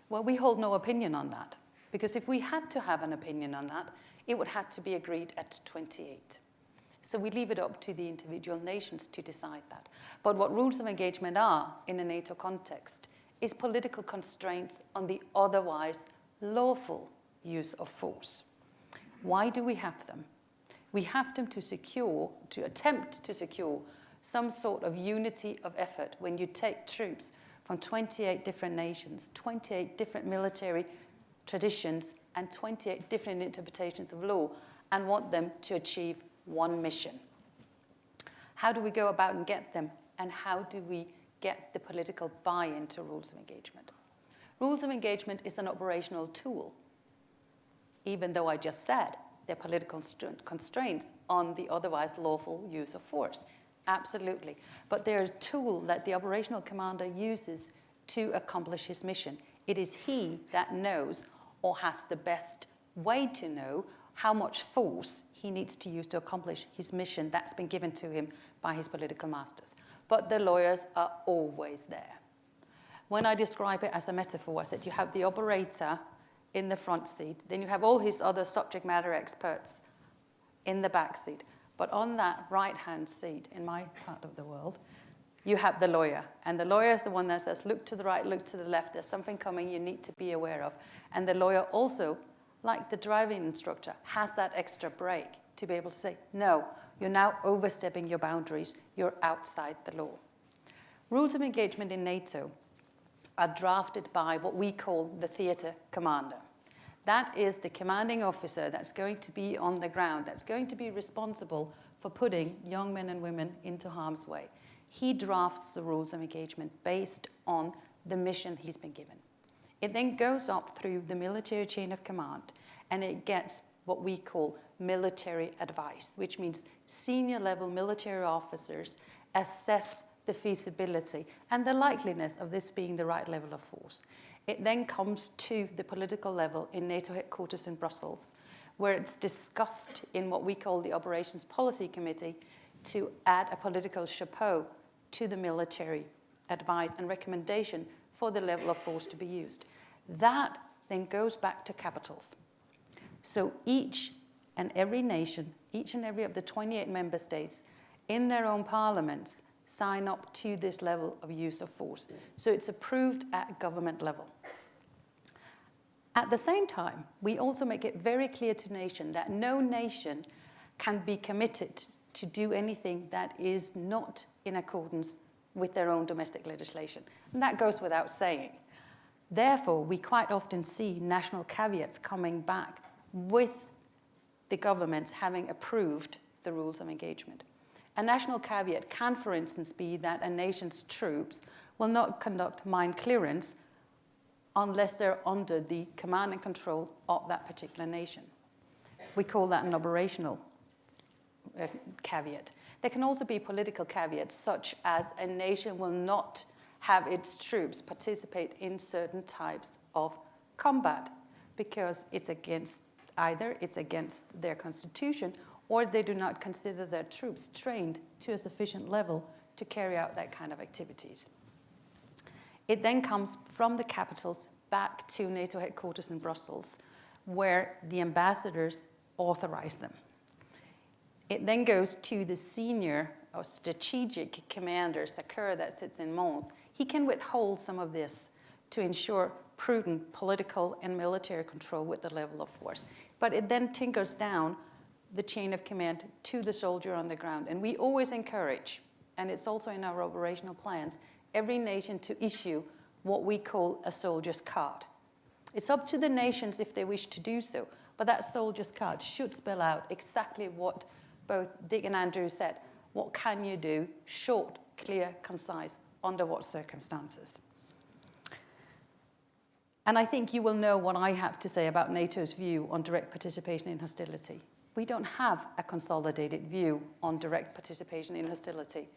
Well, we hold no opinion on that, Because if we had to have an opinion on that, it would have to be agreed at 28. So we leave it up to the individual nations to decide that. But what rules of engagement are in a NATO context is political constraints on the otherwise lawful use of force. Why do we have them? We have them to attempt to secure some sort of unity of effort when you take troops from 28 different nations, 28 different military traditions, and 28 different interpretations of law, and want them to achieve one mission. How do we go about and get them, and how do we get the political buy-in to rules of engagement? Rules of engagement is an operational tool, even though I just said they're political constraints on the otherwise lawful use of force. Absolutely. But they're a tool that the operational commander uses to accomplish his mission. It is he that knows, or has the best way to know, how much force he needs to use to accomplish his mission that's been given to him by his political masters. But the lawyers are always there. When I describe it as a metaphor, I said you have the operator in the front seat, then you have all his other subject matter experts in the back seat. But on that right-hand seat, in my part of the world, you have the lawyer. And the lawyer is the one that says, look to the right, look to the left, there's something coming you need to be aware of. And the lawyer also, like the driving instructor, has that extra brake to be able to say, no, you're now overstepping your boundaries, you're outside the law. Rules of engagement in NATO are drafted by what we call the theater commander. That is the commanding officer that's going to be on the ground, that's going to be responsible for putting young men and women into harm's way. He drafts the rules of engagement based on the mission he's been given. It then goes up through the military chain of command, and it gets what we call military advice, which means senior level military officers assess the feasibility and the likeliness of this being the right level of force. It then comes to the political level in NATO headquarters in Brussels, where it's discussed in what we call the Operations Policy Committee to add a political chapeau to the military advice and recommendation for the level of force to be used. That then goes back to capitals. So each and every nation, each and every of the 28 member states in their own parliaments sign up to this level of use of force. So it's approved at government level. At the same time, we also make it very clear to nation that no nation can be committed to do anything that is not in accordance with their own domestic legislation. And that goes without saying. Therefore, we quite often see national caveats coming back with the governments having approved the rules of engagement. A national caveat can, for instance, be that a nation's troops will not conduct mine clearance unless they're under the command and control of that particular nation. We call that an operational caveat. There can also be political caveats, such as a nation will not have its troops participate in certain types of combat because it's against their constitution, or they do not consider their troops trained to a sufficient level to carry out that kind of activities. It then comes from the capitals back to NATO headquarters in Brussels, where the ambassadors authorize them. It then goes to the senior or strategic commander, SACEUR, that sits in Mons. He can withhold some of this to ensure prudent political and military control with the level of force. But it then tinkers down the chain of command to the soldier on the ground. And we always encourage, and it's also in our operational plans, every nation to issue what we call a soldier's card. It's up to the nations if they wish to do so, but that soldier's card should spell out exactly what both Dick and Andrew said. What can you do? Short, clear, concise, under what circumstances? And I think you will know what I have to say about NATO's view on direct participation in hostility. We don't have a consolidated view on direct participation in hostility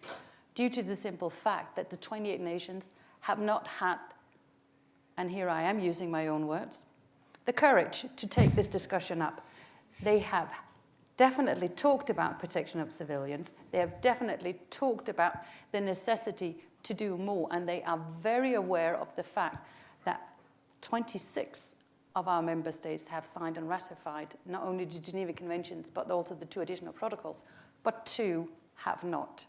due to the simple fact that the 28 nations have not had, and here I am using my own words, the courage to take this discussion up. They have definitely talked about protection of civilians. They have definitely talked about the necessity to do more, and they are very aware of the fact that 26 of our member states have signed and ratified not only the Geneva Conventions, but also the 2 additional protocols, but 2 have not.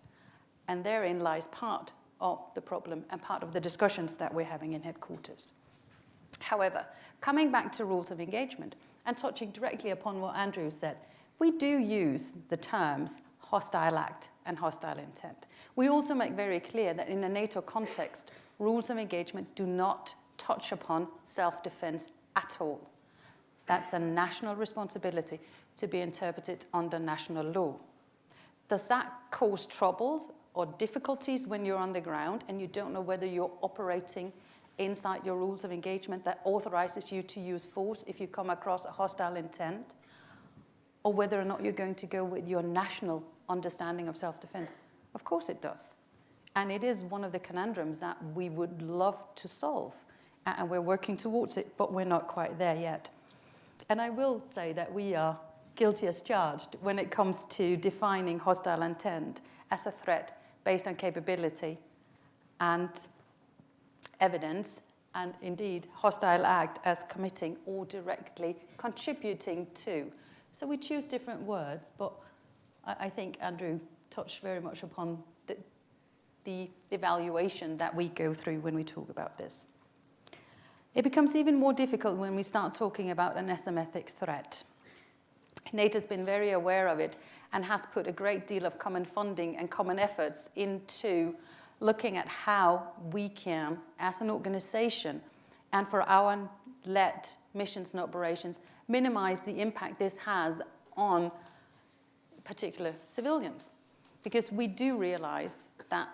And therein lies part of the problem and part of the discussions that we're having in headquarters. However, coming back to rules of engagement and touching directly upon what Andrew said, we do use the terms hostile act and hostile intent. We also make very clear that in a NATO context, rules of engagement do not touch upon self-defense at all. That's a national responsibility to be interpreted under national law. Does that cause trouble or difficulties when you're on the ground and you don't know whether you're operating inside your rules of engagement that authorizes you to use force if you come across a hostile intent, or whether or not you're going to go with your national understanding of self-defense? Of course it does. And it is one of the conundrums that we would love to solve. And we're working towards it, but we're not quite there yet. And I will say that we are guilty as charged when it comes to defining hostile intent as a threat based on capability and evidence, and indeed hostile act as committing or directly contributing to. So we choose different words, but I think Andrew touched very much upon the evaluation that we go through when we talk about this. It becomes even more difficult when we start talking about an asymmetric threat. NATO's been very aware of it and has put a great deal of common funding and common efforts into looking at how we can, as an organization, and for our led missions and operations, minimize the impact this has on particular civilians. Because we do realize that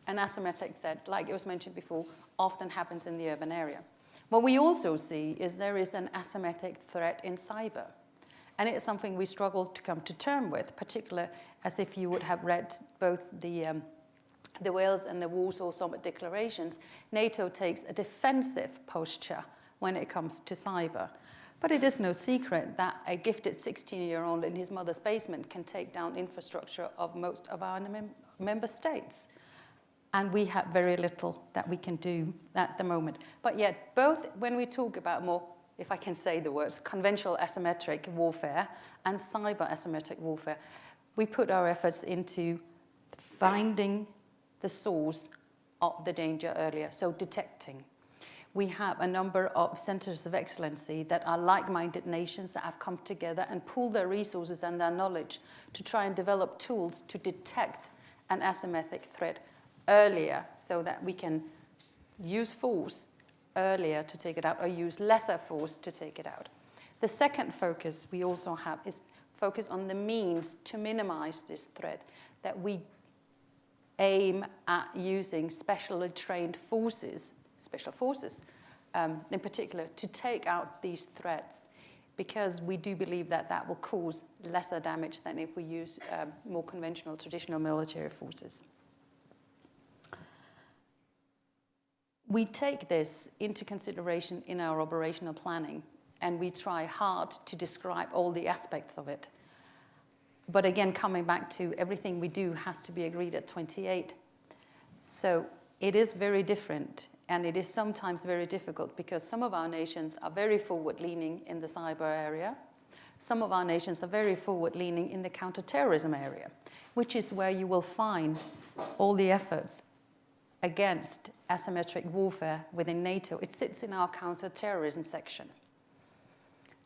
an asymmetric threat, like it was mentioned before, often happens in the urban area. What we also see is there is an asymmetric threat in cyber. And it's something we struggle to come to terms with, particularly as if you would have read both the Wales and the Warsaw Summit declarations. NATO takes a defensive posture when it comes to cyber. But it is no secret that a gifted 16-year-old in his mother's basement can take down infrastructure of most of our member states. And we have very little that we can do at the moment. But yet, both when we talk about more, if I can say the words, conventional asymmetric warfare and cyber asymmetric warfare, we put our efforts into finding the source of the danger earlier, so detecting. We have a number of centers of excellency that are like-minded nations that have come together and pooled their resources and their knowledge to try and develop tools to detect an asymmetric threat earlier so that we can use force earlier to take it out or use lesser force to take it out. The second focus we also have is focus on the means to minimize this threat, that we aim at using specially trained forces, special forces in particular, to take out these threats, because we do believe that that will cause lesser damage than if we use more conventional, traditional military forces. We take this into consideration in our operational planning, and we try hard to describe all the aspects of it. But again, coming back to everything we do has to be agreed at 28. So it is very different, and it is sometimes very difficult, because some of our nations are very forward-leaning in the cyber area. Some of our nations are very forward-leaning in the counterterrorism area, which is where you will find all the efforts against asymmetric warfare within NATO. It sits in our counterterrorism section.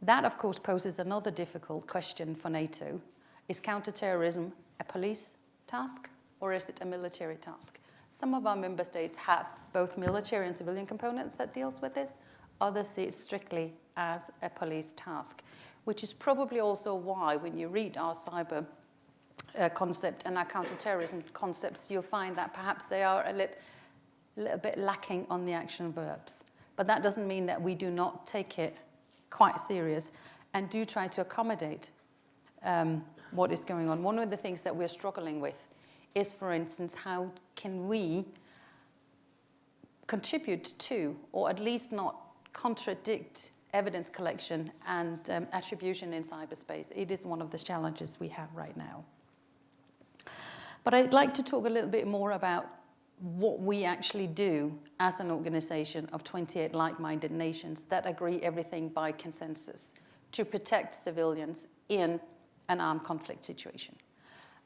That, of course, poses another difficult question for NATO. Is counterterrorism a police task, or is it a military task? Some of our member states have both military and civilian components that deals with this. Others see it strictly as a police task, which is probably also why when you read our cyber concept and our counterterrorism concepts, you'll find that perhaps they are a little bit lacking on the action verbs. But that doesn't mean that we do not take it quite serious and do try to accommodate what is going on. One of the things that we're struggling with is, for instance, how can we contribute to, or at least not contradict, evidence collection and attribution in cyberspace. It is one of the challenges we have right now. But I'd like to talk a little bit more about what we actually do as an organization of 28 like-minded nations that agree everything by consensus to protect civilians in an armed conflict situation.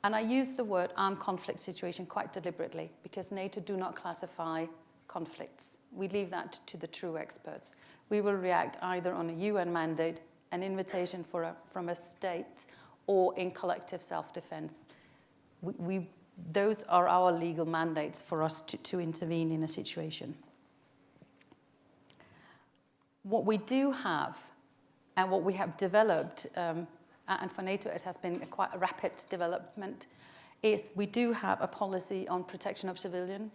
And I use the word armed conflict situation quite deliberately because NATO do not classify conflicts. We leave that to the true experts. We will react either on a UN mandate, an invitation from a state, or in collective self-defense. Those are our legal mandates for us to intervene in a situation. What we do have, and what we have developed, and for NATO it has been quite a rapid development, is we do have a policy on protection of civilians.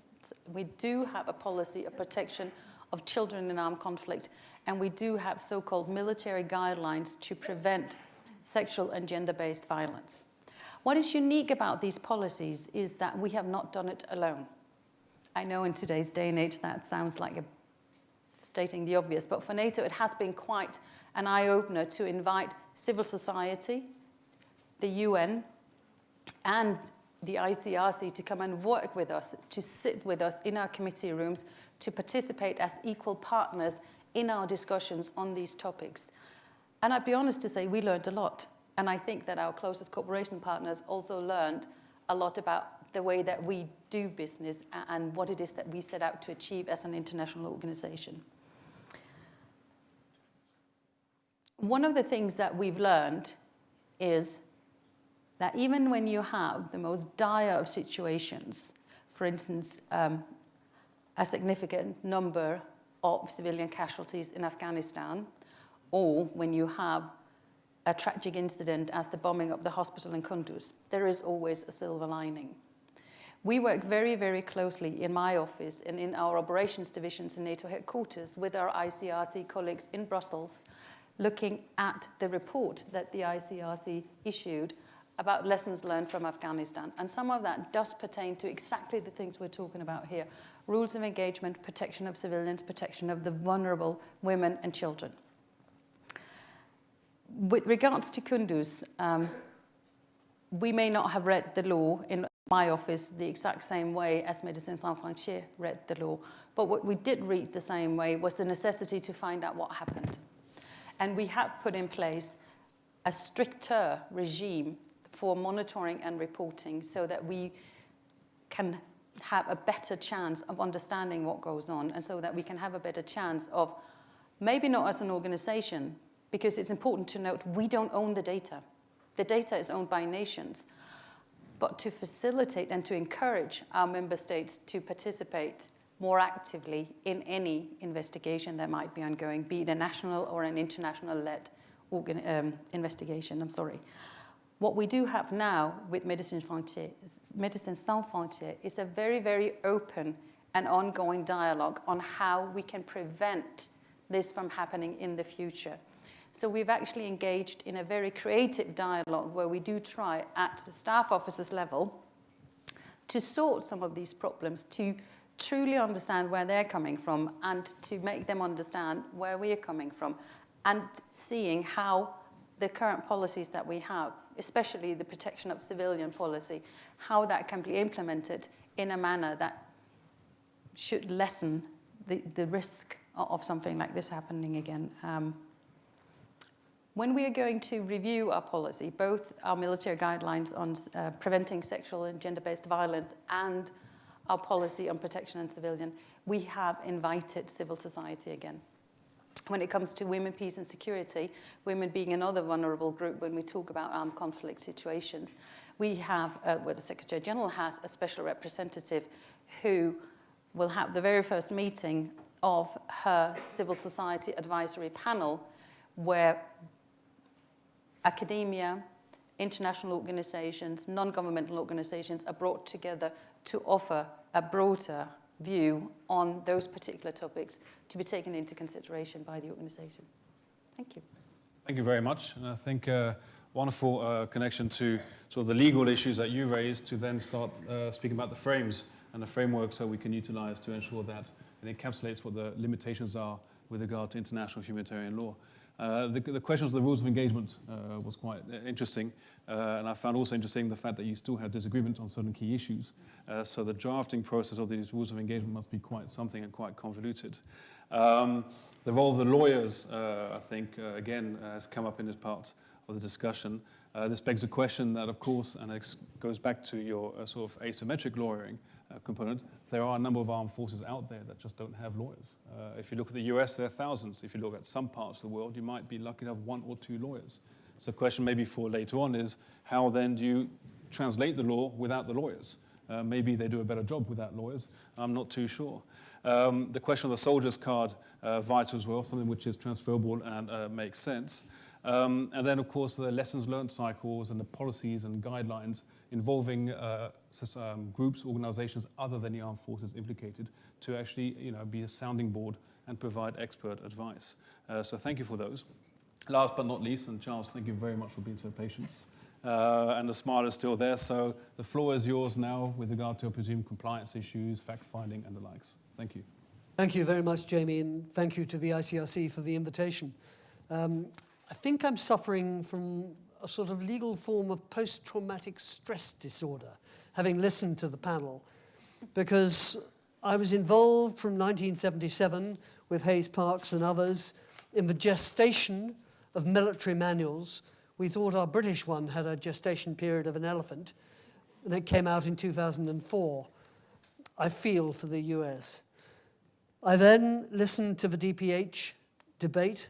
We do have a policy of protection of children in armed conflict, and we do have so-called military guidelines to prevent sexual and gender-based violence. What is unique about these policies is that we have not done it alone. I know in today's day and age that sounds like stating the obvious, but for NATO it has been quite an eye-opener to invite civil society, the UN, and the ICRC to come and work with us, to sit with us in our committee rooms, to participate as equal partners in our discussions on these topics. And I'd be honest to say we learned a lot. And I think that our closest cooperation partners also learned a lot about the way that we do business and what it is that we set out to achieve as an international organization. One of the things that we've learned is that even when you have the most dire of situations, for instance, a significant number of civilian casualties in Afghanistan, or when you have a tragic incident as the bombing of the hospital in Kunduz, there is always a silver lining. We work very, very closely in my office and in our operations divisions in NATO headquarters with our ICRC colleagues in Brussels, looking at the report that the ICRC issued about lessons learned from Afghanistan. And some of that does pertain to exactly the things we're talking about here. Rules of engagement, protection of civilians, protection of the vulnerable women and children. With regards to Kunduz, we may not have read the law in my office the exact same way as Médecins Sans Frontières read the law, but what we did read the same way was the necessity to find out what happened. And we have put in place a stricter regime for monitoring and reporting so that we can have a better chance of understanding what goes on, and so that we can have a better chance of, maybe not as an organization, because it's important to note we don't own the data. The data is owned by nations, but to facilitate and to encourage our member states to participate more actively in any investigation that might be ongoing, be it a national or an international-led investigation. What we do have now with Médecins Sans Frontières is a very, very open and ongoing dialogue on how we can prevent this from happening in the future. So we've actually engaged in a very creative dialogue where we do try at the staff officers level to sort some of these problems, to truly understand where they're coming from and to make them understand where we are coming from, and seeing how the current policies that we have, especially the protection of civilian policy, how that can be implemented in a manner that should lessen the risk of something like this happening again. When we are going to review our policy, both our military guidelines on preventing sexual and gender-based violence and our policy on protection and civilian, we have invited civil society again. When it comes to women, peace and security, women being another vulnerable group when we talk about armed conflict situations, we have, where the Secretary General has a special representative who will have the very first meeting of her civil society advisory panel, where academia, international organizations, non-governmental organizations are brought together to offer a broader view on those particular topics to be taken into consideration by the organization. Thank you. Thank you very much. And I think wonderful connection to sort of the legal issues that you raised to then start speaking about the frames and the framework so we can utilize to ensure that and encapsulates what the limitations are with regard to international humanitarian law. The question of the rules of engagement was quite interesting, and I found also interesting the fact that you still have disagreement on certain key issues. So the drafting process of these rules of engagement must be quite something and quite convoluted. The role of the lawyers, I think, again, has come up in this part of the discussion. This begs a question that, of course, and it goes back to your sort of asymmetric lawyering component, there are a number of armed forces out there that just don't have lawyers. If you look at the US, there are thousands. If you look at some parts of the world, you might be lucky to have 1 or 2 lawyers. So the question maybe for later on is, how then do you translate the law without the lawyers? Maybe they do a better job without lawyers. I'm not too sure. The question of the soldier's card, vital as well, something which is transferable and makes sense. And then, of course, the lessons learned cycles and the policies and guidelines involving groups, organizations other than the armed forces implicated to actually be a sounding board and provide expert advice. So thank you for those. Last but not least, and Charles, thank you very much for being so patient. And the smile is still there, so the floor is yours now with regard to presumed compliance issues, fact-finding, and the likes. Thank you. Thank you very much, Jamie, and thank you to the ICRC for the invitation. I think I'm suffering from a sort of legal form of post-traumatic stress disorder, having listened to the panel, because I was involved from 1977 with Hayes Parks and others in the gestation of military manuals. We thought our British one had a gestation period of an elephant, and it came out in 2004. I feel for the US. I then listened to the DPH debate,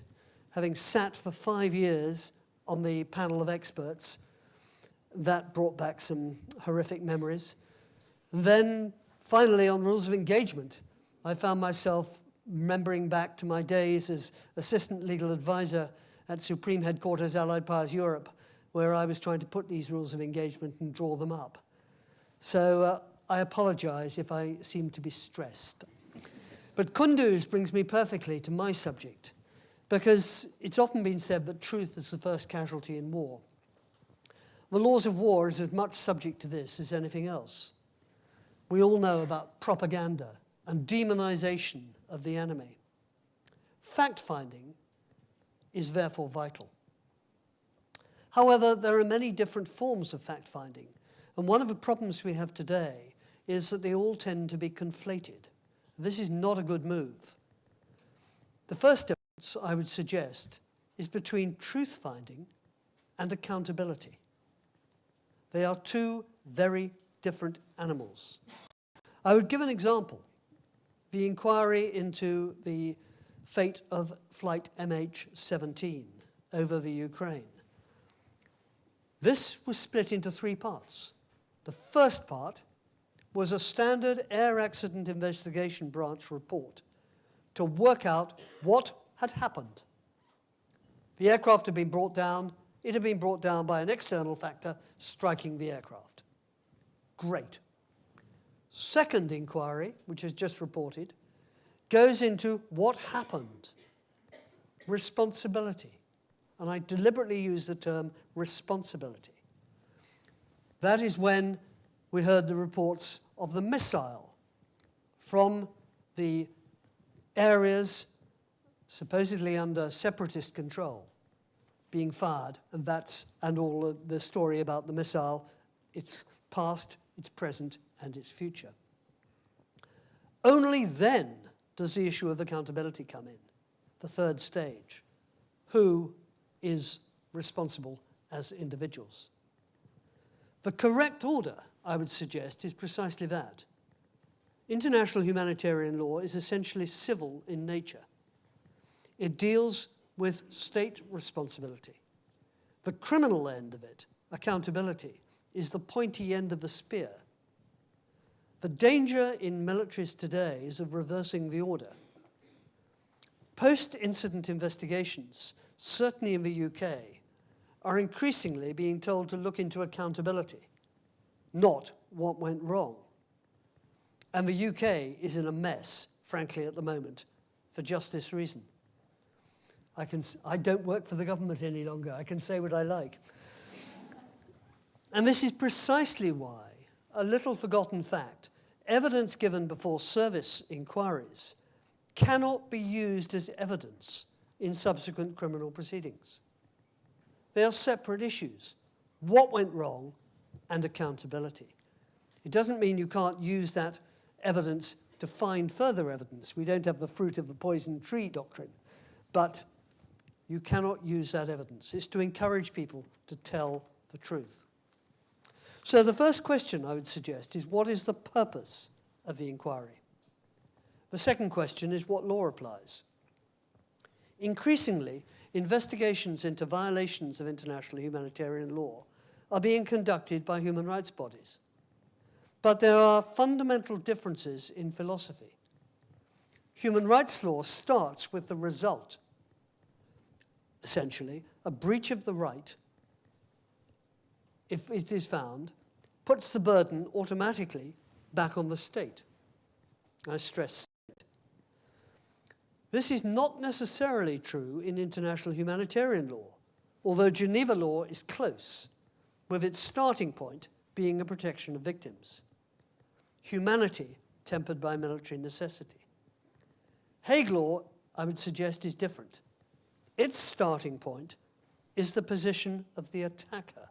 having sat for 5 years on the panel of experts. That brought back some horrific memories. And then, finally, on rules of engagement, I found myself remembering back to my days as assistant legal advisor at Supreme Headquarters Allied Powers Europe, where I was trying to put these rules of engagement and draw them up. So I apologize if I seem to be stressed. But Kunduz brings me perfectly to my subject, because it's often been said that truth is the first casualty in war. The laws of war is as much subject to this as anything else. We all know about propaganda and demonization of the enemy. Fact-finding is therefore vital. However, there are many different forms of fact-finding, and one of the problems we have today is that they all tend to be conflated. This is not a good move. The first difference I would suggest is between truth-finding and accountability. They are two very different animals. I would give an example. The inquiry into the fate of flight MH17 over the Ukraine. This was split into 3 parts. The first part was a standard Air Accident Investigation Branch report to work out what had happened. The aircraft had been brought down. It had been brought down by an external factor striking the aircraft. Great. Second inquiry, which is just reported, goes into what happened. Responsibility. And I deliberately use the term responsibility. That is when we heard the reports of the missile from the areas supposedly under separatist control being fired, and all of the story about the missile, its past, its present, and its future. Only then does the issue of accountability come in, the third stage. Who is responsible as individuals? The correct order, I would suggest, is precisely that. International humanitarian law is essentially civil in nature. It deals with state responsibility. The criminal end of it, accountability, is the pointy end of the spear. The danger in militaries today is of reversing the order. Post-incident investigations, certainly in the UK, are increasingly being told to look into accountability, not what went wrong. And the UK is in a mess, frankly, at the moment, for just this reason. I don't work for the government any longer. I can say what I like. And this is precisely why, a little forgotten fact, evidence given before service inquiries cannot be used as evidence in subsequent criminal proceedings. They are separate issues: what went wrong and accountability. It doesn't mean you can't use that evidence to find further evidence. We don't have the fruit of the poison tree doctrine, but you cannot use that evidence. It's to encourage people to tell the truth. So the first question I would suggest is, what is the purpose of the inquiry? The second question is, what law applies? Increasingly, investigations into violations of international humanitarian law are being conducted by human rights bodies. But there are fundamental differences in philosophy. Human rights law starts with the result, essentially, a breach of the right, if it is found, puts the burden automatically back on the state. I stress state. This is not necessarily true in international humanitarian law, although Geneva law is close, with its starting point being a protection of victims. Humanity tempered by military necessity. Hague law, I would suggest, is different. Its starting point is the position of the attacker.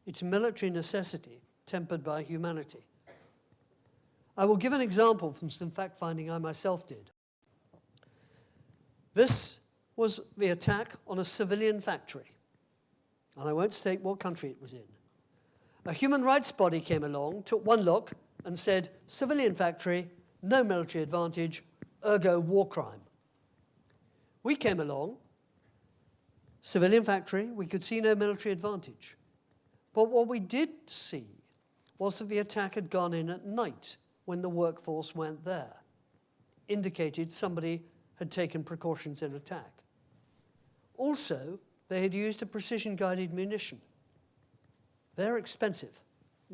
It's military necessity tempered by humanity. I will give an example from some fact-finding I myself did. This was the attack on a civilian factory, and I won't state what country it was in. A human rights body came along, took one look, and said, civilian factory, no military advantage, ergo war crime. We came along, civilian factory, we could see no military advantage. But what we did see was that the attack had gone in at night when the workforce weren't there. Indicated somebody had taken precautions in attack. Also, they had used a precision-guided munition. They're expensive,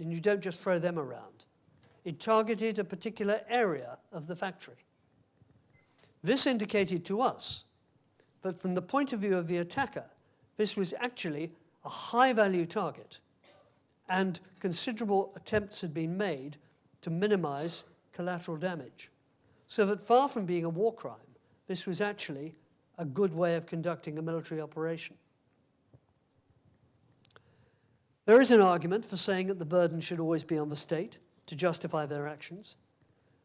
and you don't just throw them around. It targeted a particular area of the factory. This indicated to us that from the point of view of the attacker, this was actually a high-value target, and considerable attempts had been made to minimize collateral damage. So that far from being a war crime, this was actually a good way of conducting a military operation. There is an argument for saying that the burden should always be on the state to justify their actions,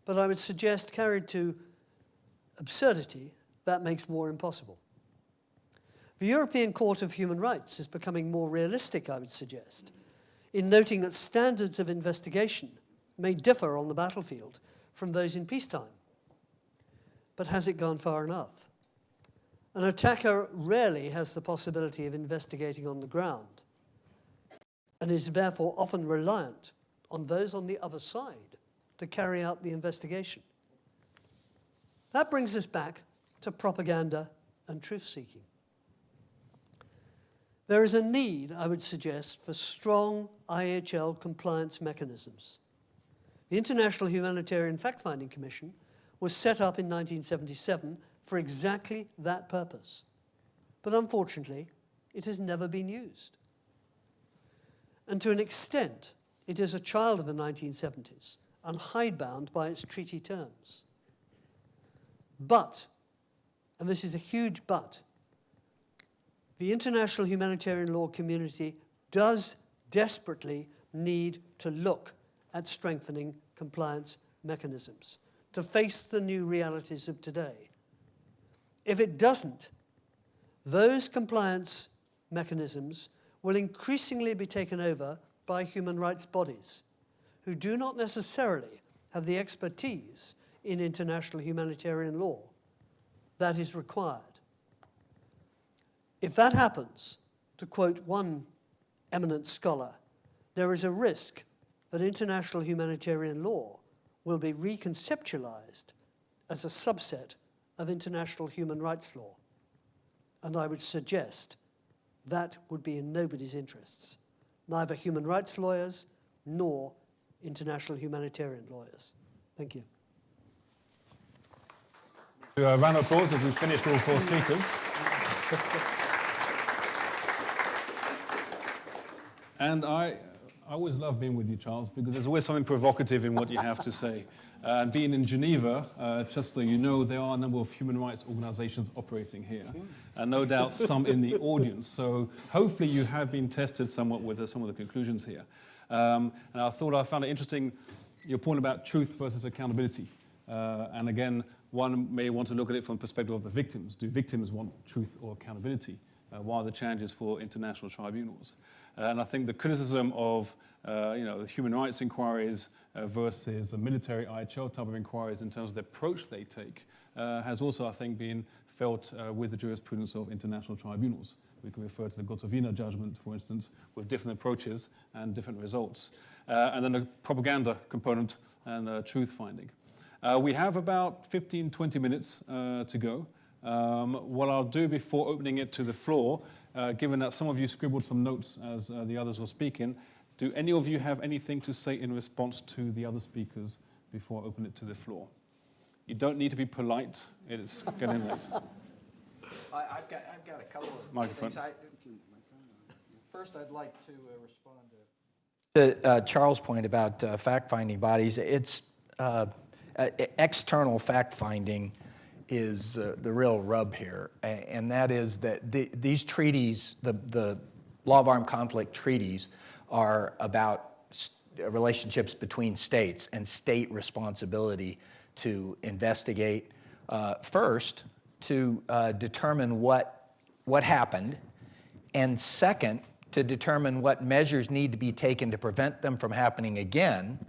but I would suggest, carried to absurdity, that makes war impossible. The European Court of Human Rights is becoming more realistic, I would suggest, in noting that standards of investigation may differ on the battlefield from those in peacetime. But has it gone far enough? An attacker rarely has the possibility of investigating on the ground, and is therefore often reliant on those on the other side to carry out the investigation. That brings us back to propaganda and truth-seeking. There is a need, I would suggest, for strong IHL compliance mechanisms. The International Humanitarian Fact-Finding Commission was set up in 1977 for exactly that purpose. But unfortunately, it has never been used. And to an extent, it is a child of the 1970s and hidebound by its treaty terms. But, and this is a huge but, the international humanitarian law community does desperately need to look at strengthening compliance mechanisms to face the new realities of today. If it doesn't, those compliance mechanisms will increasingly be taken over by human rights bodies who do not necessarily have the expertise in international humanitarian law that is required. If that happens, to quote one eminent scholar, there is a risk that international humanitarian law will be reconceptualized as a subset of international human rights law. And I would suggest that would be in nobody's interests, neither human rights lawyers nor international humanitarian lawyers. Thank you. A round of applause as we've finished all four speakers. And I always love being with you, Charles, because there's always something provocative in what you have to say. And being in Geneva, just so you know, there are a number of human rights organizations operating here, and no doubt some in the audience. So hopefully you have been tested somewhat with some of the conclusions here. And I found it interesting, your point about truth versus accountability. And again, one may want to look at it from the perspective of the victims. Do victims want truth or accountability? What are the challenges for international tribunals? And I think the criticism of the human rights inquiries versus the military IHL type of inquiries in terms of the approach they take has also, I think, been felt with the jurisprudence of international tribunals. We can refer to the Gotovina judgment, for instance, with different approaches and different results. And then the propaganda component and truth finding. We have about 15, 20 minutes to go. What I'll do before opening it to the floor, given that some of you scribbled some notes as the others were speaking, do any of you have anything to say in response to the other speakers before I open it to the floor? You don't need to be polite. It's getting late. I've got a couple of Microphone. things. First, I'd like to respond to Charles' point about fact-finding bodies. It's external fact-finding is the real rub here, and that is that these treaties, the law of armed conflict treaties, are about relationships between states and state responsibility to investigate, first, to determine what happened, and second, to determine what measures need to be taken to prevent them from happening again.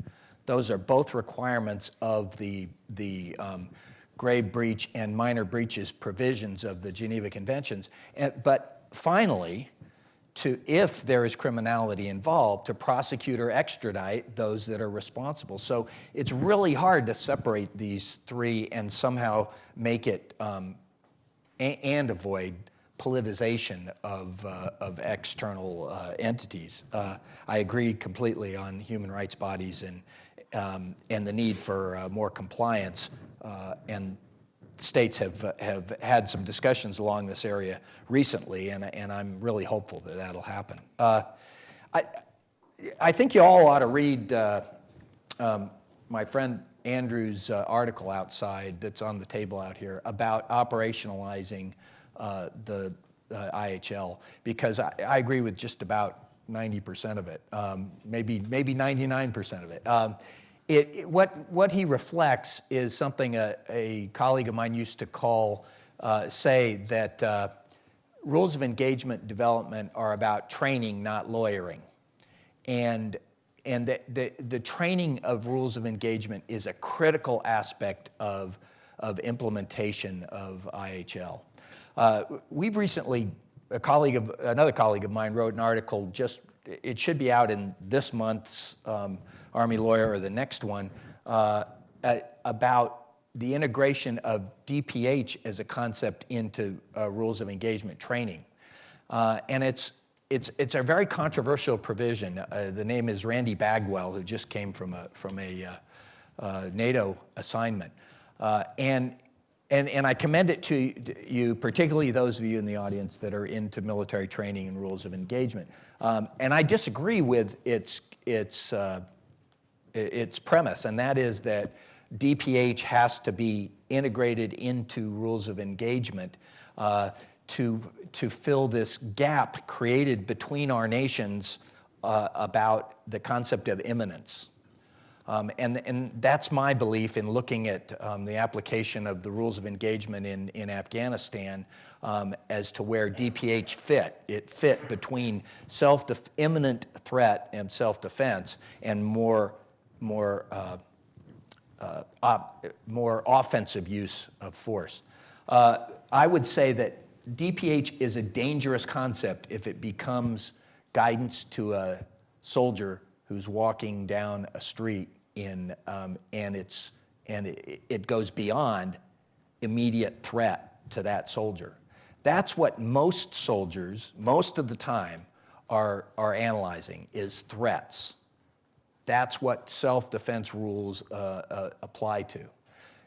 Those are both requirements of the grave breach and minor breaches provisions of the Geneva Conventions. But finally, if there is criminality involved, to prosecute or extradite those that are responsible. So it's really hard to separate these three and somehow make it and avoid politicization of external entities. I agree completely on human rights bodies and the need for more compliance, and states have had some discussions along this area recently, and I'm really hopeful that that'll happen. I think you all ought to read my friend Andrew's article outside that's on the table out here about operationalizing the IHL, because I agree with just about 90% of it, maybe 99% of it. What he reflects is something a colleague of mine used to say that rules of engagement development are about training, not lawyering. And the training of rules of engagement is a critical aspect of implementation of IHL. We've recently, another colleague of mine wrote an article, it should be out in this month's Army Lawyer or the next one, about the integration of DPH as a concept into rules of engagement training. And it's a very controversial provision. The name is Randy Bagwell, who just came from a NATO assignment. And I commend it to you, particularly those of you in the audience that are into military training and rules of engagement. And I disagree with its premise, and that is that DPH has to be integrated into rules of engagement to fill this gap created between our nations about the concept of imminence. And that's my belief in looking at the application of the rules of engagement in Afghanistan as to where DPH fit. It fit between imminent threat and self-defense and more offensive use of force. I would say that DPH is a dangerous concept if it becomes guidance to a soldier who's walking down a street and it goes beyond immediate threat to that soldier. That's what most soldiers, most of the time, are analyzing, is threats. That's what self-defense rules apply to.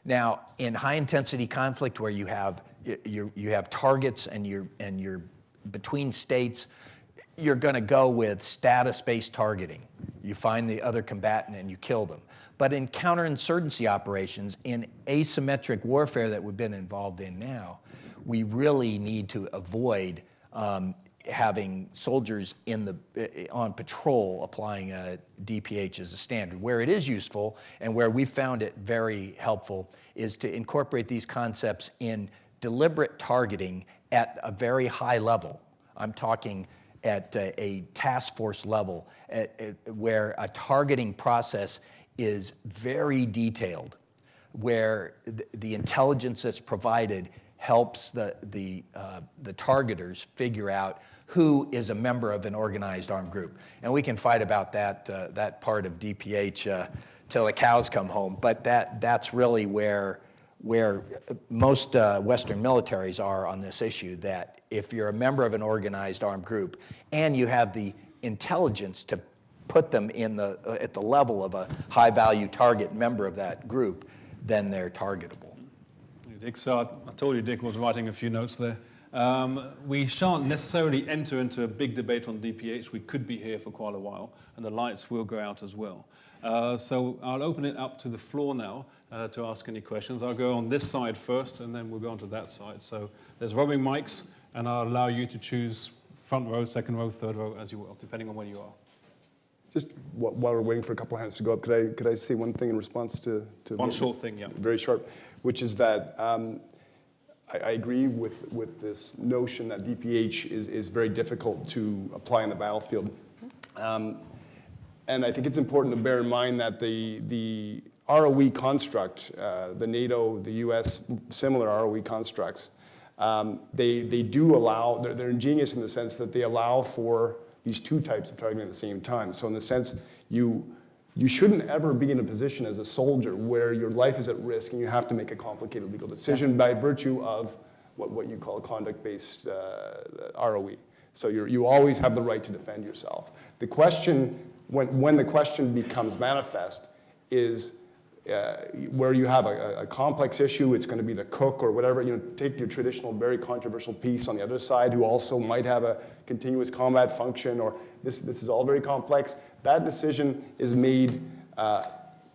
Now, in high-intensity conflict, where you have targets and you're between states, you're going to go with status-based targeting. You find the other combatant and you kill them. But in counterinsurgency operations, in asymmetric warfare that we've been involved in now, we really need to avoid having soldiers on patrol applying a DPH as a standard. Where it is useful and where we found it very helpful is to incorporate these concepts in deliberate targeting at a very high level. I'm talking at a task force level where a targeting process is very detailed, where the intelligence that's provided helps the targeters figure out who is a member of an organized armed group. And we can fight about that part of DPH till the cows come home, but that's really where most Western militaries are on this issue, that if you're a member of an organized armed group and you have the intelligence to put them at the level of a high-value target member of that group, then they're targetable. Dick, so I told you Dick was writing a few notes there. We shan't necessarily enter into a big debate on DPH. We could be here for quite a while, and the lights will go out as well. So I'll open it up to the floor now to ask any questions. I'll go on this side first, and then we'll go on to that side. So there's roaming mics, and I'll allow you to choose front row, second row, third row, as you will, depending on where you are. Just while we're waiting for a couple of hands to go up, could I say one thing in response to one short thing, yeah. Very short, which is that I agree with this notion that DPH is very difficult to apply in the battlefield. And I think it's important to bear in mind that the ROE construct, the NATO, the US, similar ROE constructs, they do allow, they're ingenious in the sense that they allow for these two types of targeting at the same time. So in the sense, you shouldn't ever be in a position as a soldier where your life is at risk and you have to make a complicated legal decision by virtue of what you call a conduct-based ROE. So you always have the right to defend yourself. The question, when the question becomes manifest, is where you have a complex issue. It's going to be the cook or whatever. Take your traditional, very controversial piece on the other side who also might have a continuous combat function, or this is all very complex. That decision is made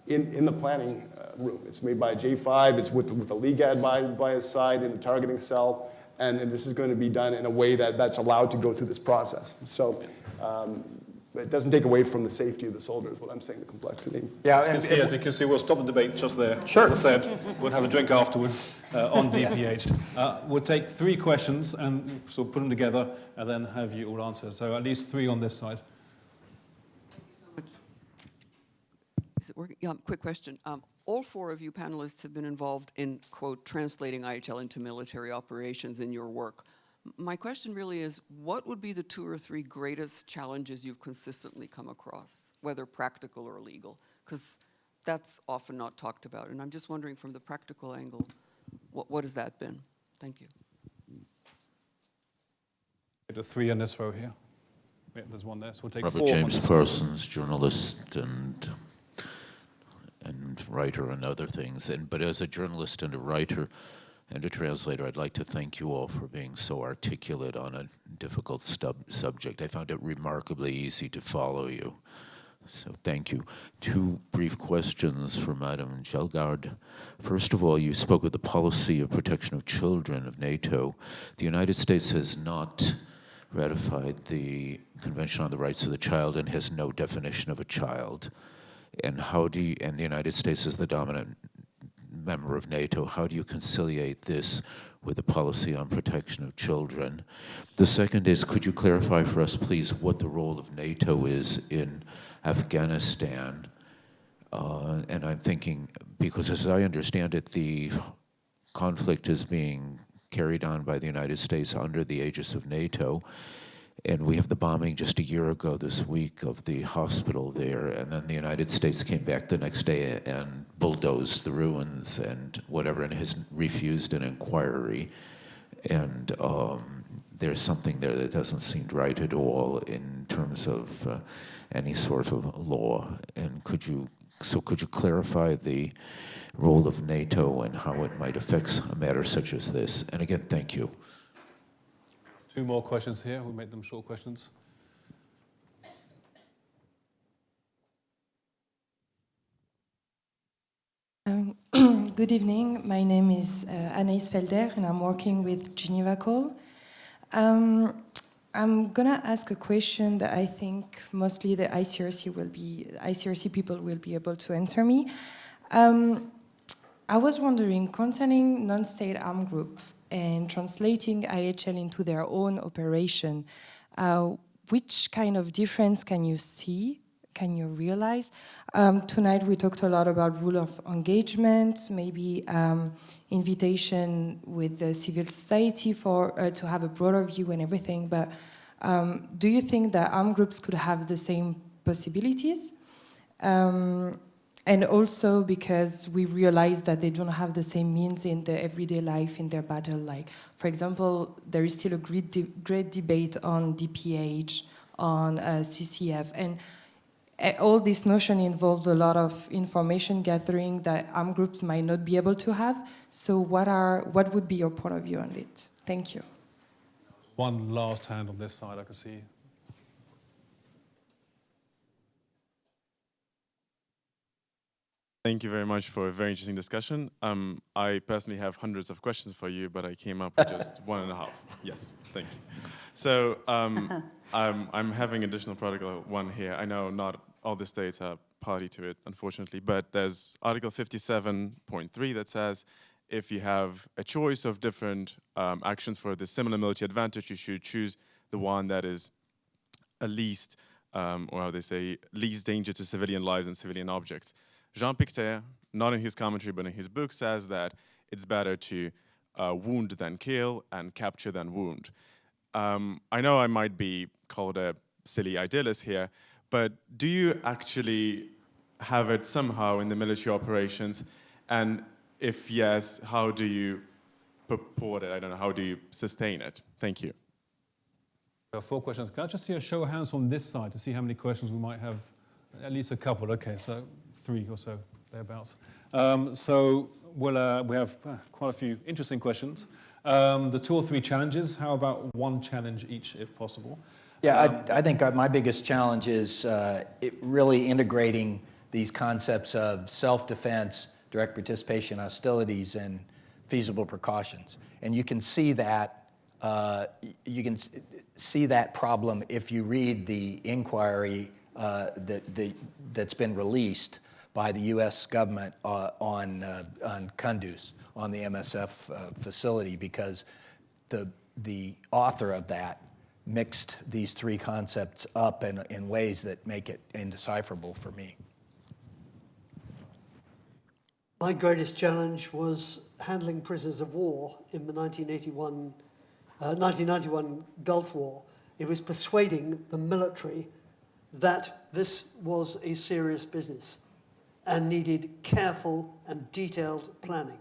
in the planning room. It's made by a J5. It's with a LEGAD by his side in the targeting cell, and this is going to be done in a way that's allowed to go through this process. So. It doesn't take away from the safety of the soldiers, what I'm saying, the complexity. Yeah, As you can see, we'll stop the debate just there. Sure. As I said, we'll have a drink afterwards on DPH. We'll take 3 questions and sort of put them together and then have you all answer. So at least 3 on this side. Thank you so much. Is it working? Yeah, quick question. All 4 of you panelists have been involved in, quote, translating IHL into military operations in your work. My question really is, what would be the 2 or 3 greatest challenges you've consistently come across, whether practical or legal? Because that's often not talked about. And I'm just wondering from the practical angle, what has that been? Thank you. The 3 in this row here. Yeah, there's one there. So we'll take Robert 4. James Parsons, journalist and writer and other things. But as a journalist and a writer, and a translator, I'd like to thank you all for being so articulate on a difficult subject. I found it remarkably easy to follow you. So thank you. 2 brief questions for Madame Jelgaard. First of all, you spoke of the policy of protection of children of NATO. The United States has not ratified the Convention on the Rights of the Child and has no definition of a child. And and the United States is the dominant member of NATO, how do you conciliate this with the policy on protection of children? The second is, could you clarify for us, please, what the role of NATO is in Afghanistan? And I'm thinking, because as I understand it, the conflict is being carried on by the United States under the aegis of NATO. And we have the bombing just a year ago this week of the hospital there, and then the United States came back the next day and bulldozed the ruins and whatever, and has refused an inquiry. And there's something there that doesn't seem right at all in terms of any sort of law. And could you clarify the role of NATO and how it might affect a matter such as this? And again, thank you. 2 more questions here. We'll make them short questions. Good evening. My name is Anaïs Felder, and I'm working with Geneva Call. I'm gonna ask a question that I think mostly the ICRC people will be able to answer me. I was wondering, concerning non-state armed groups and translating IHL into their own operation, which kind of difference can you see? Can you realize? Tonight we talked a lot about rule of engagement, maybe invitation with the civil society for to have a broader view and everything. But do you think that armed groups could have the same possibilities? And also because we realize that they don't have the same means in their everyday life, in their battle. Like, for example, there is still a great debate on DPH, on CCF, and all this notion involved a lot of information gathering that armed groups might not be able to have. So what would be your point of view on it? Thank you. One last hand on this side I can see. Thank you very much for a very interesting discussion. I personally have hundreds of questions for you, but I came up with just 1.5. Yes, thank you. So I'm having additional protocol 1 here. I know not all the states are party to it, unfortunately, but there's Article 57.3 that says if you have a choice of different actions for the similar military advantage, you should choose the one that is least, or how they say, least danger to civilian lives and civilian objects. Jean Pictet, not in his commentary, but in his book, says that it's better to wound than kill and capture than wound. I know I might be called a silly idealist here, but do you actually have it somehow in the military operations? And if yes, how do you purport it? I don't know, how do you sustain it? Thank you. 4 questions. Can I just see a show of hands from this side to see how many questions we might have? At least a couple. Okay, so 3 or so, thereabouts. So we have quite a few interesting questions. The 2 or 3 challenges, how about 1 challenge each, if possible? Yeah, I think my biggest challenge is really integrating these concepts of self-defense, direct participation, hostilities, and feasible precautions. And you can see that problem if you read the inquiry that's been released by the U.S. government on Kunduz, on the MSF facility, because the author of that mixed these 3 concepts up in ways that make it indecipherable for me. My greatest challenge was handling prisoners of war in the 1991 Gulf War. It was persuading the military that this was a serious business and needed careful and detailed planning.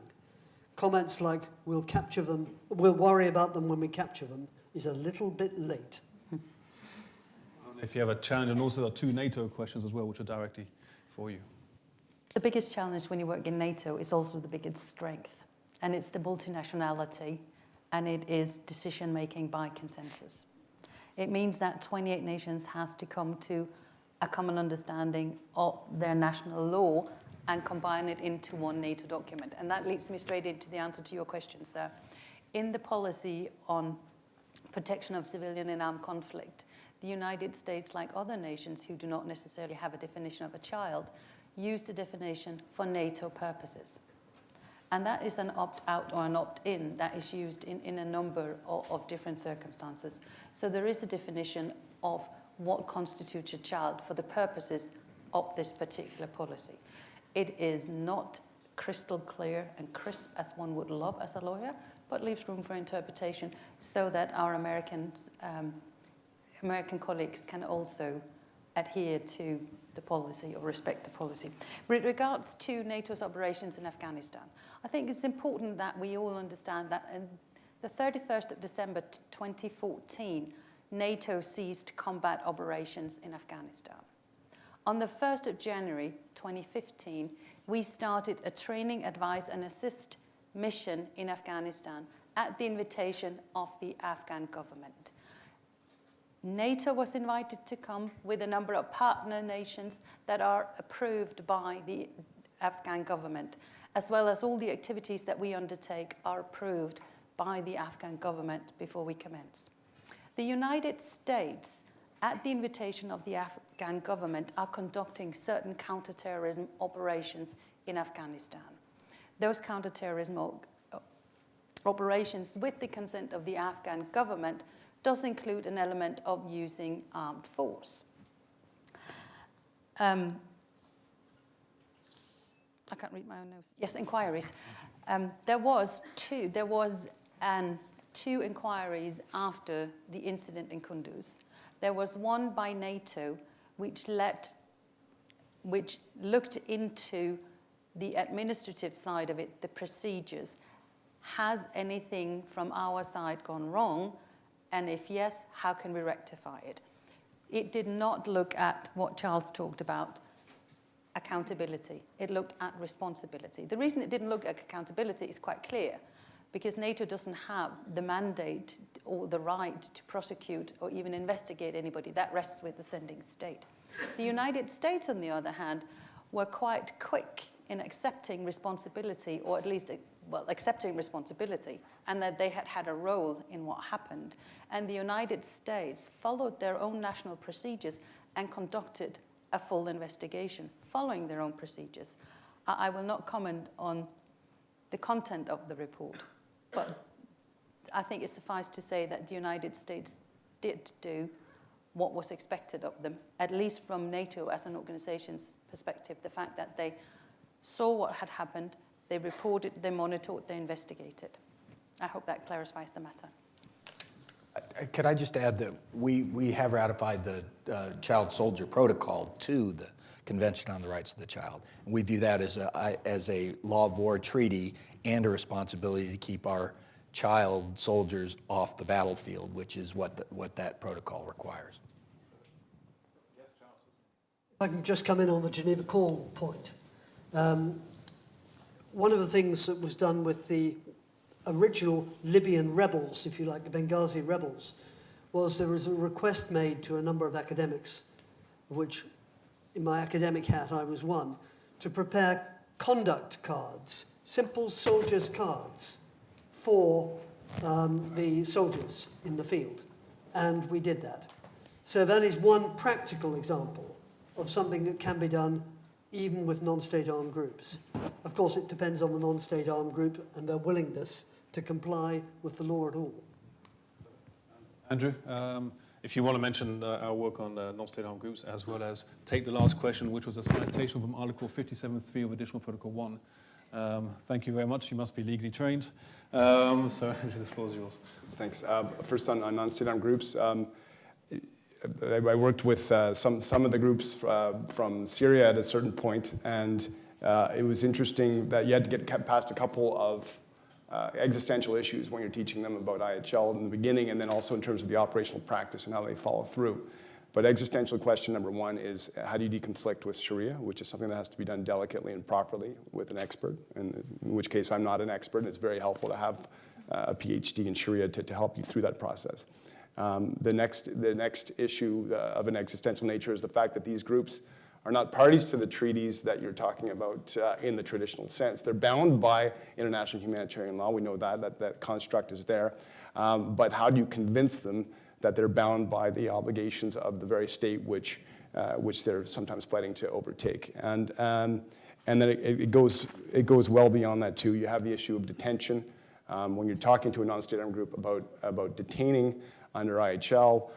Comments like, we'll capture them, we'll worry about them when we capture them, is a little bit late. If you have a challenge, and also there are 2 NATO questions as well, which are directly for you. The biggest challenge when you work in NATO is also the biggest strength, and it's the multinationality, and it is decision-making by consensus. It means that 28 nations has to come to a common understanding of their national law and combine it into one NATO document. And that leads me straight into the answer to your question, sir. In the policy on protection of civilian and armed conflict, the United States, like other nations who do not necessarily have a definition of a child, use the definition for NATO purposes. And that is an opt-out or an opt-in that is used in a number of different circumstances. So there is a definition of what constitutes a child for the purposes of this particular policy. It is not crystal clear and crisp as one would love as a lawyer, but leaves room for interpretation so that our American colleagues can also adhere to the policy or respect the policy. With regards to NATO's operations in Afghanistan, I think it's important that we all understand that on the 31st of December 2014, NATO ceased combat operations in Afghanistan. On the 1st of January 2015, we started a training, advise and assist mission in Afghanistan at the invitation of the Afghan government. NATO was invited to come with a number of partner nations that are approved by the Afghan government, as well as all the activities that we undertake are approved by the Afghan government before we commence. The United States, at the invitation of the Afghan government, are conducting certain counterterrorism operations in Afghanistan. Those counterterrorism operations, with the consent of the Afghan government, does include an element of using armed force. I can't read my own notes. Yes, inquiries. There was two inquiries after the incident in Kunduz. There was one by NATO, which looked into the administrative side of it, the procedures. Has anything from our side gone wrong? And if yes, how can we rectify it? It did not look at what Charles talked about, accountability. It looked at responsibility. The reason it didn't look at accountability is quite clear, because NATO doesn't have the mandate or the right to prosecute or even investigate anybody. That rests with the sending state. The United States, on the other hand, were quite quick in accepting responsibility, or at least, well, accepting responsibility, and that they had had a role in what happened. And the United States followed their own national procedures and conducted a full investigation following their own procedures. I will not comment on the content of the report, but I think it suffices to say that the United States did do what was expected of them, at least from NATO as an organization's perspective. The fact that they saw what had happened, they reported, they monitored, they investigated. I hope that clarifies the matter. Could I just add that we have ratified the Child Soldier Protocol to the Convention on the Rights of the Child. And we view that as a law of war treaty and a responsibility to keep our child soldiers off the battlefield, which is what that protocol requires. If I can just come in on the Geneva Call point. One of the things that was done with the original Libyan rebels, if you like, the Benghazi rebels, was there was a request made to a number of academics, of which in my academic hat I was one, to prepare conduct cards, simple soldiers' cards for the soldiers in the field. And we did that. So that is one practical example of something that can be done even with non-state armed groups. Of course, it depends on the non-state armed group and their willingness to comply with the law at all. Andrew, if you want to mention our work on non-state armed groups, as well as take the last question, which was a citation from Article 57.3 of Additional Protocol 1. Thank you very much. You must be legally trained. So, Andrew, the floor is yours. Thanks. First on non-state armed groups. I worked with some of the groups from Syria at a certain point, and it was interesting that you had to get past a couple of existential issues when you're teaching them about IHL in the beginning, and then also in terms of the operational practice and how they follow through. But existential question number one is, how do you deconflict with Sharia, which is something that has to be done delicately and properly with an expert, in which case I'm not an expert, and it's very helpful to have a PhD in Sharia to help you through that process. The next issue of an existential nature is the fact that these groups are not parties to the treaties that you're talking about in the traditional sense. They're bound by international humanitarian law. We know that construct is there. But how do you convince them that they're bound by the obligations of the very state which they're sometimes fighting to overtake? And then it goes well beyond that too. You have the issue of detention. When you're talking to a non-state armed group about detaining under IHL,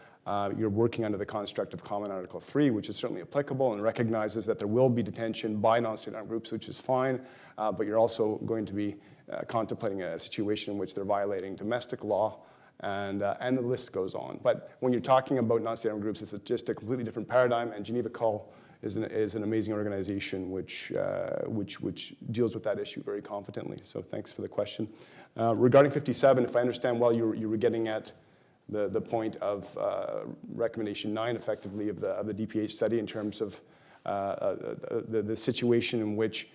you're working under the construct of Common Article 3, which is certainly applicable and recognizes that there will be detention by non-state armed groups, which is fine, but you're also going to be contemplating a situation in which they're violating domestic law, and the list goes on. But when you're talking about non-state armed groups, it's just a completely different paradigm, and Geneva Call is an amazing organization which deals with that issue very competently. So thanks for the question. Regarding 57, if I understand well, you were getting at the point of recommendation 9, effectively, of the DPH study in terms of the situation in which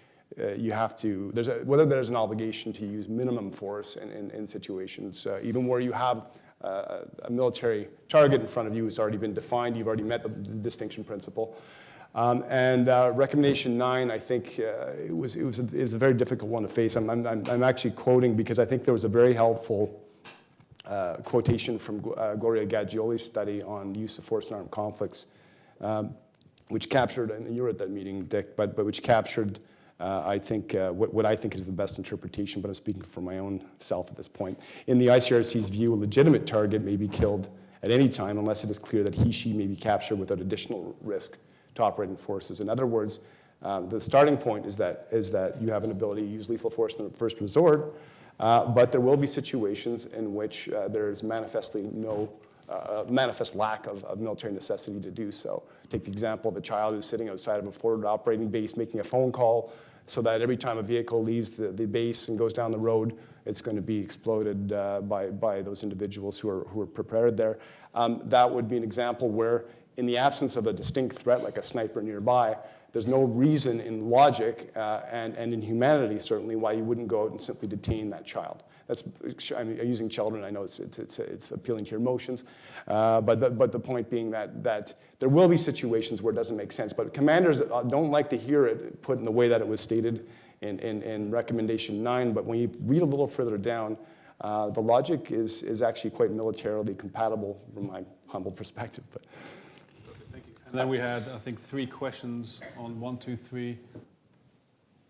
you have to, whether there's an obligation to use minimum force in situations, even where you have a military target in front of you has already been defined, you've already met the distinction principle. Recommendation 9, I think, is a very difficult one to face. I'm actually quoting because I think there was a very helpful quotation from Gloria Gaggioli's study on the use of force in armed conflicts, which captured, and you were at that meeting, Dick, but which captured, I think, what I think is the best interpretation, but I'm speaking for my own self at this point. In the ICRC's view, a legitimate target may be killed at any time unless it is clear that he/she may be captured without additional risk to operating forces. In other words, the starting point is that you have an ability to use lethal force in the first resort, but there will be situations in which there's manifestly no manifest lack of military necessity to do so. Take the example of a child who's sitting outside of a forward operating base making a phone call so that every time a vehicle leaves the base and goes down the road, it's going to be exploded by those individuals who are prepared there. That would be an example where, in the absence of a distinct threat like a sniper nearby, there's no reason in logic and in humanity, certainly, why you wouldn't go out and simply detain that child. I'm using children, I know it's appealing to your emotions, but the point being that there will be situations where it doesn't make sense, but commanders don't like to hear it put in the way that it was stated in Recommendation 9, but when you read a little further down, the logic is actually quite militarily compatible from my humble perspective. But. Thank you. And then we had, I think, 3 questions on 1, 2, 3,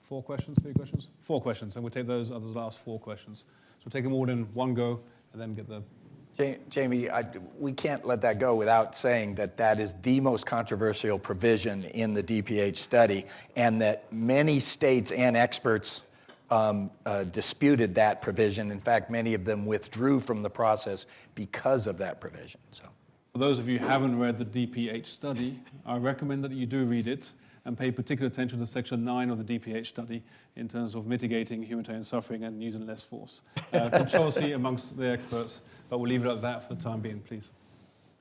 4 questions, 3 questions? 4 questions, and we'll take those others last 4 questions. So we'll take them all in one go and then get the... Jamie, we can't let that go without saying that is the most controversial provision in the DPH study, and that many states and experts disputed that provision. In fact, many of them withdrew from the process because of that provision. So, for those of you who haven't read the DPH study, I recommend that you do read it and pay particular attention to Section 9 of the DPH study in terms of mitigating humanitarian suffering and using less force. Controversy amongst the experts, but we'll leave it at that for the time being, please.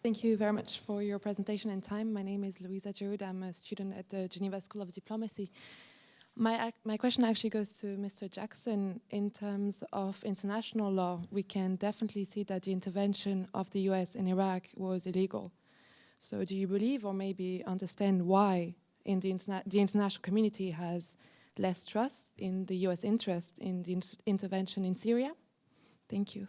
Thank you very much for your presentation and time. My name is Louisa Giroud. I'm a student at the Geneva School of Diplomacy. My question actually goes to Mr. Jackson. In terms of international law, we can definitely see that the intervention of the US in Iraq was illegal. So do you believe or maybe understand why the international community has less trust in the US interest in the intervention in Syria? Thank you.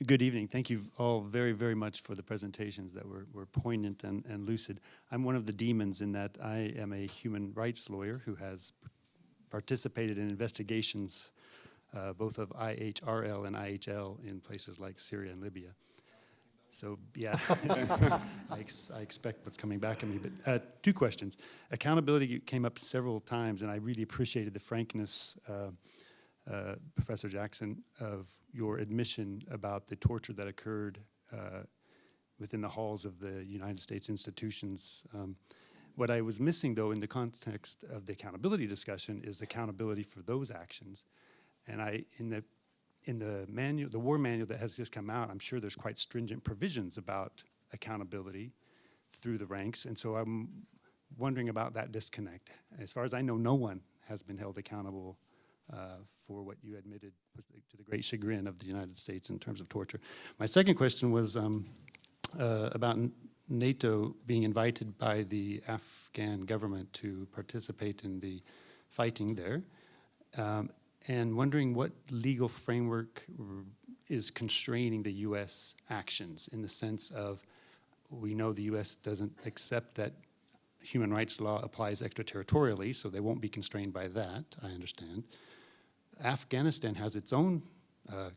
Good evening. Thank you all very, very much for the presentations that were poignant and lucid. I'm one of the demons in that I am a human rights lawyer who has participated in investigations both of IHRL and IHL in places like Syria and Libya. So, yeah, I expect what's coming back at me. But 2 questions. Accountability came up several times, and I really appreciated the frankness, Professor Jackson, of your admission about the torture that occurred within the halls of the United States institutions. What I was missing, though, in the context of the accountability discussion is accountability for those actions. And in the manual, the war manual that has just come out, I'm sure there's quite stringent provisions about accountability through the ranks. And so I'm wondering about that disconnect. As far as I know, no one has been held accountable for what you admitted was to the great chagrin of the United States in terms of torture. My second question was about NATO being invited by the Afghan government to participate in the fighting there. And wondering what legal framework is constraining the U.S. actions in the sense of, we know the U.S. doesn't accept that human rights law applies extraterritorially, so they won't be constrained by that, I understand. Afghanistan has its own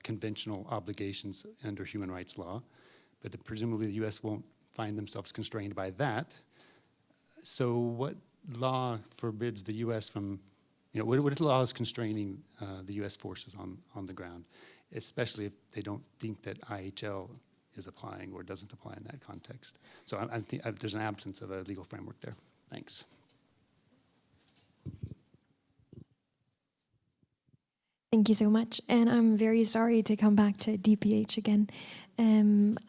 conventional obligations under human rights law, but presumably the U.S. won't find themselves constrained by that. So what law forbids the U.S. from, what law is constraining the U.S. forces on the ground, especially if they don't think that IHL is applying or doesn't apply in that context? So I think there's an absence of a legal framework there. Thanks. Thank you so much. And I'm very sorry to come back to DPH again.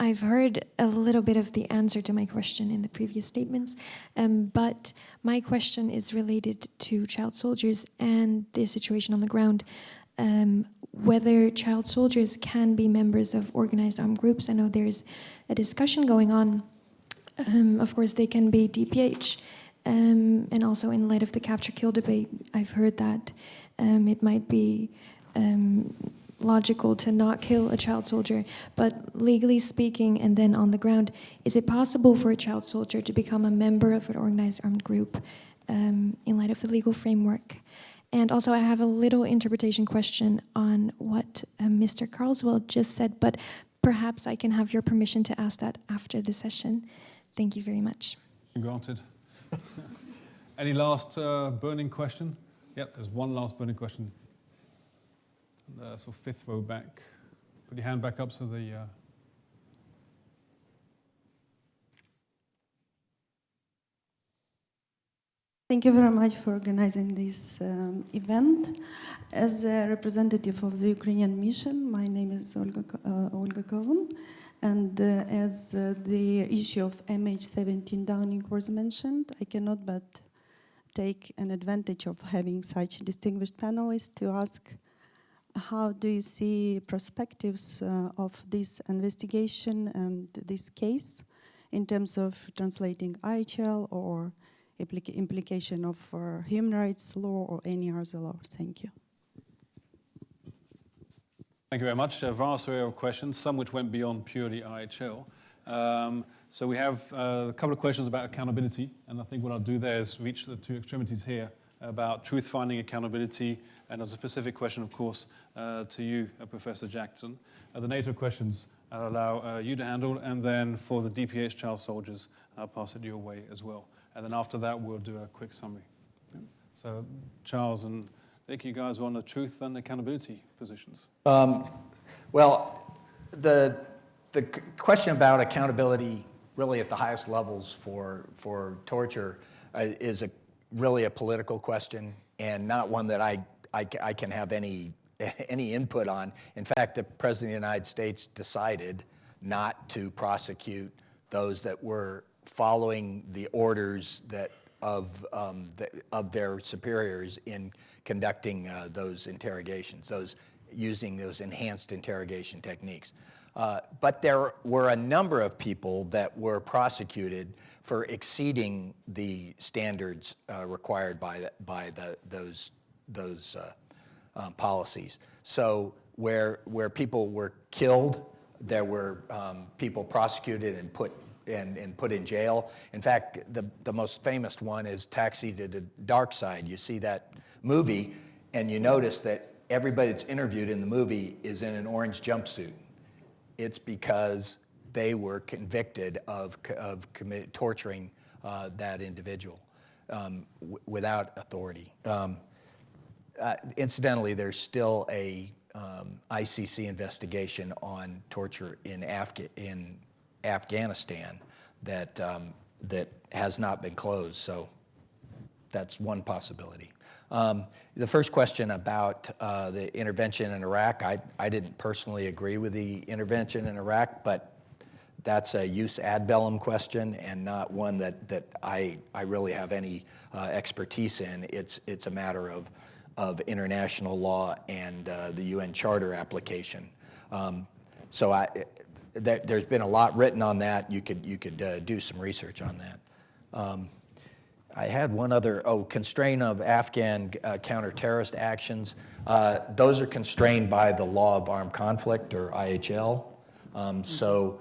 I've heard a little bit of the answer to my question in the previous statements, but my question is related to child soldiers and their situation on the ground. whether child soldiers can be members of organized armed groups. I know there's a discussion going on. Of course, they can be DPH. And also in light of the capture-kill debate, I've heard that it might be logical to not kill a child soldier. But legally speaking, and then on the ground, is it possible for a child soldier to become a member of an organized armed group in light of the legal framework? And also I have a little interpretation question on what Mr. Carlswell just said, but perhaps I can have your permission to ask that after the session. Thank you very much. Granted. Any last burning question? Yep, there's one last burning question. So fifth row back. Put your hand back up so the... Thank you very much for organizing this event. As a representative of the Ukrainian mission, my name is Olga Kovun, and as the issue of MH17 Downing was mentioned, I cannot but take an advantage of having such distinguished panelists to ask, how do you see perspectives of this investigation and this case in terms of translating IHL or implication of human rights law or any other law? Thank you. Thank you very much. A vast array of questions, some which went beyond purely IHL. So we have a couple of questions about accountability, and I think what I'll do there is reach the two extremities here about truth-finding accountability, and there's a specific question, of course, to you, Professor Jackson. The NATO questions I'll allow you to handle, and then for the DPH child soldiers, I'll pass it your way as well. And then after that, we'll do a quick summary. So Charles and I think you guys are on the truth and accountability positions. Well, the question about accountability really at the highest levels for torture is really a political question and not one that I can have any input on. In fact, the President of the United States decided not to prosecute those that were following the orders of their superiors in conducting those interrogations, using those enhanced interrogation techniques. But there were a number of people that were prosecuted for exceeding the standards required by those policies. So where people were killed, there were people prosecuted and put in jail. In fact, the most famous one is Taxi to the Dark Side. You see that movie, and you notice that everybody that's interviewed in the movie is in an orange jumpsuit. It's because they were convicted of torturing that individual without authority. Incidentally, there's still a ICC investigation on torture in Afghanistan that has not been closed, so that's one possibility. The first question about the intervention in Iraq, I didn't personally agree with the intervention in Iraq, but that's a jus ad bellum question and not one that I really have any expertise in. It's a matter of international law and the UN Charter application. So there's been a lot written on that. You could do some research on that. I had one other, constraint of Afghan counter-terrorist actions. Those are constrained by the law of armed conflict, or IHL. So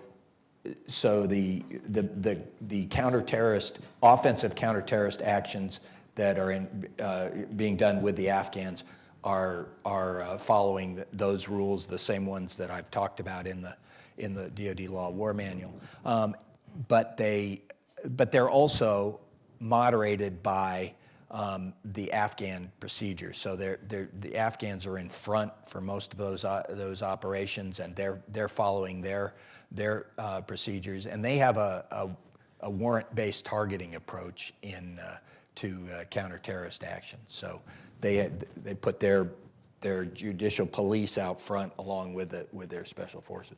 the counter-terrorist, offensive counter-terrorist actions that are being done with the Afghans are following those rules, the same ones that I've talked about in the DoD Law War Manual. But they're also moderated by the Afghan procedures. So the Afghans are in front for most of those operations, and they're following their procedures, and they have a warrant-based targeting approach to counter-terrorist actions. So they put their judicial police out front along with their special forces.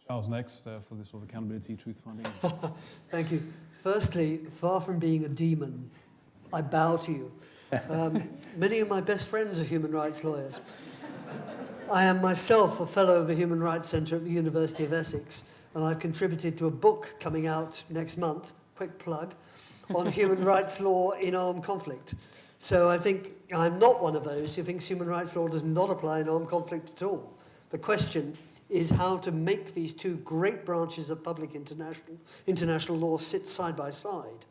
Charles, next for this sort of accountability, truth-finding. Thank you. Firstly, far from being a demon, I bow to you. Many of my best friends are human rights lawyers. I am myself a fellow of the Human Rights Centre at the University of Essex, and I've contributed to a book coming out next month, quick plug, on human rights law in armed conflict. So I think I'm not one of those who thinks human rights law does not apply in armed conflict at all. The question is how to make these two great branches of public international law sit side by side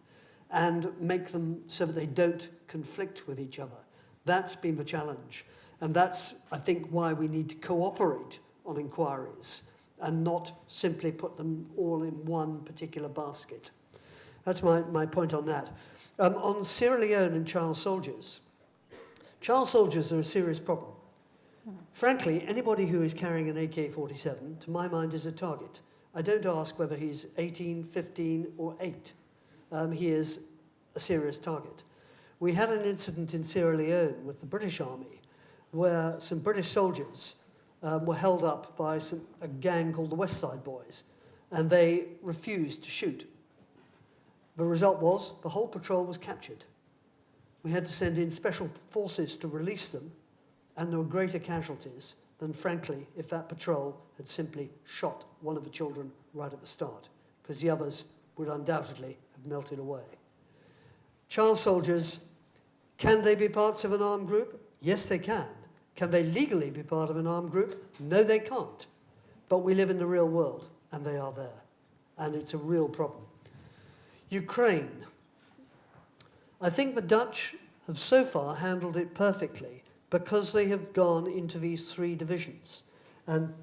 and make them so that they don't conflict with each other. That's been the challenge. And that's, I think, why we need to cooperate on inquiries and not simply put them all in one particular basket. That's my point on that. On Sierra Leone and child soldiers are a serious problem. Frankly, anybody who is carrying an AK-47, to my mind, is a target. I don't ask whether he's 18, 15, or 8. He is a serious target. We had an incident in Sierra Leone with the British Army where some British soldiers were held up by a gang called the West Side Boys, and they refused to shoot. The result was the whole patrol was captured. We had to send in special forces to release them, and there were greater casualties than, frankly, if that patrol had simply shot one of the children right at the start, because the others would undoubtedly have melted away. Child soldiers, can they be parts of an armed group? Yes, they can. Can they legally be part of an armed group? No, they can't. But we live in the real world, and they are there. And it's a real problem. Ukraine. I think the Dutch have so far handled it perfectly because they have gone into these 3 divisions. And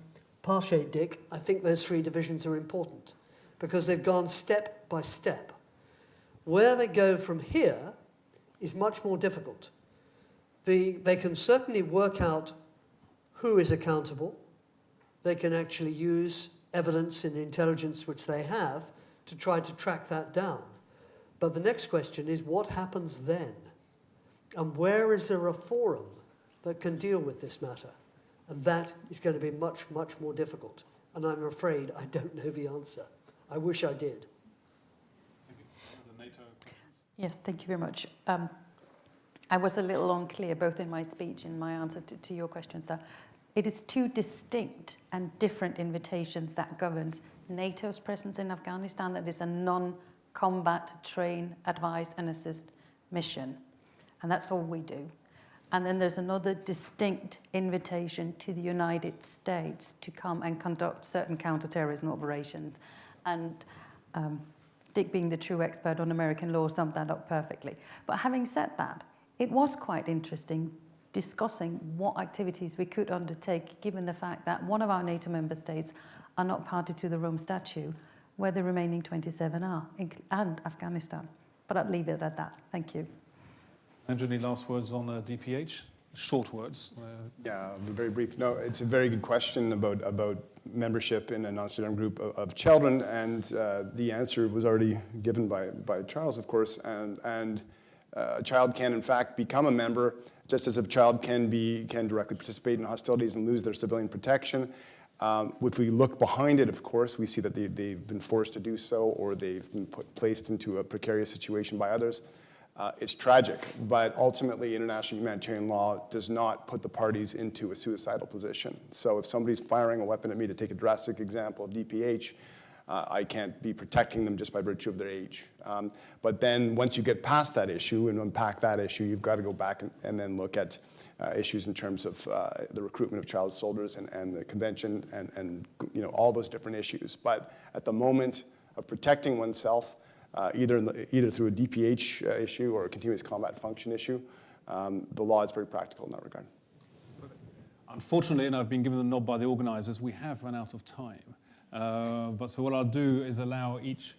Pache, Dick, I think those 3 divisions are important because they've gone step by step. Where they go from here is much more difficult. They can certainly work out who is accountable. They can actually use evidence and intelligence which they have to try to track that down. But the next question is, what happens then? And where is there a forum that can deal with this matter? And that is going to be much, much more difficult. And I'm afraid I don't know the answer. I wish I did. Yes, thank you very much. I was a little unclear, both in my speech and my answer to your question, sir. It is 2 distinct and different invitations that governs NATO's presence in Afghanistan. That is a non-combat train, advise and assist mission. And that's all we do. And then there's another distinct invitation to the United States to come and conduct certain counterterrorism operations. And Dick, being the true expert on American law, summed that up perfectly. But having said that, it was quite interesting discussing what activities we could undertake given the fact that one of our NATO member states are not party to the Rome Statute, where the remaining 27 are, and Afghanistan. But I'll leave it at that. Thank you. Andrew, any last words on DPH? Short words. Yeah, I'll be very brief. No, it's a very good question about membership in a non-state armed group of children, and the answer was already given by Charles, of course. And a child can, in fact, become a member, just as a child can directly participate in hostilities and lose their civilian protection. If we look behind it, of course, we see that they've been forced to do so, or they've been placed into a precarious situation by others. It's tragic, but ultimately international humanitarian law does not put the parties into a suicidal position. So if somebody's firing a weapon at me, to take a drastic example of DPH, I can't be protecting them just by virtue of their age. But then once you get past that issue and unpack that issue, you've got to go back and then look at issues in terms of the recruitment of child soldiers and the convention and all those different issues. But at the moment of protecting oneself, either through a DPH issue or a continuous combat function issue, the law is very practical in that regard. Unfortunately, and I've been given the nod by the organisers, we have run out of time. So what I'll do is allow each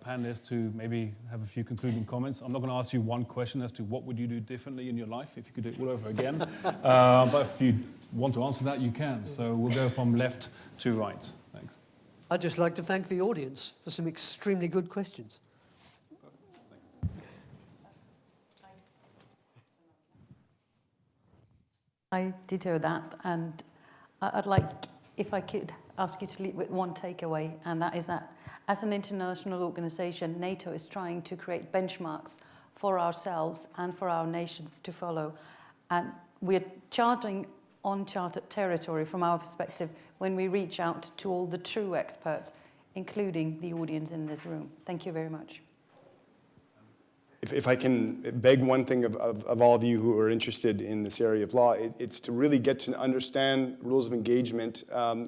panelist to maybe have a few concluding comments. I'm not going to ask you one question as to what would you do differently in your life if you could do it all over again. But if you want to answer that, you can. So we'll go from left to right. Thanks. I'd just like to thank the audience for some extremely good questions. I ditto that, and I'd like, if I could, ask you to leave with one takeaway, and that is that as an international organization, NATO is trying to create benchmarks for ourselves and for our nations to follow. And we're charting uncharted territory from our perspective when we reach out to all the true experts, including the audience in this room. Thank you very much. If I can beg one thing of all of you who are interested in this area of law, it's to really get to understand rules of engagement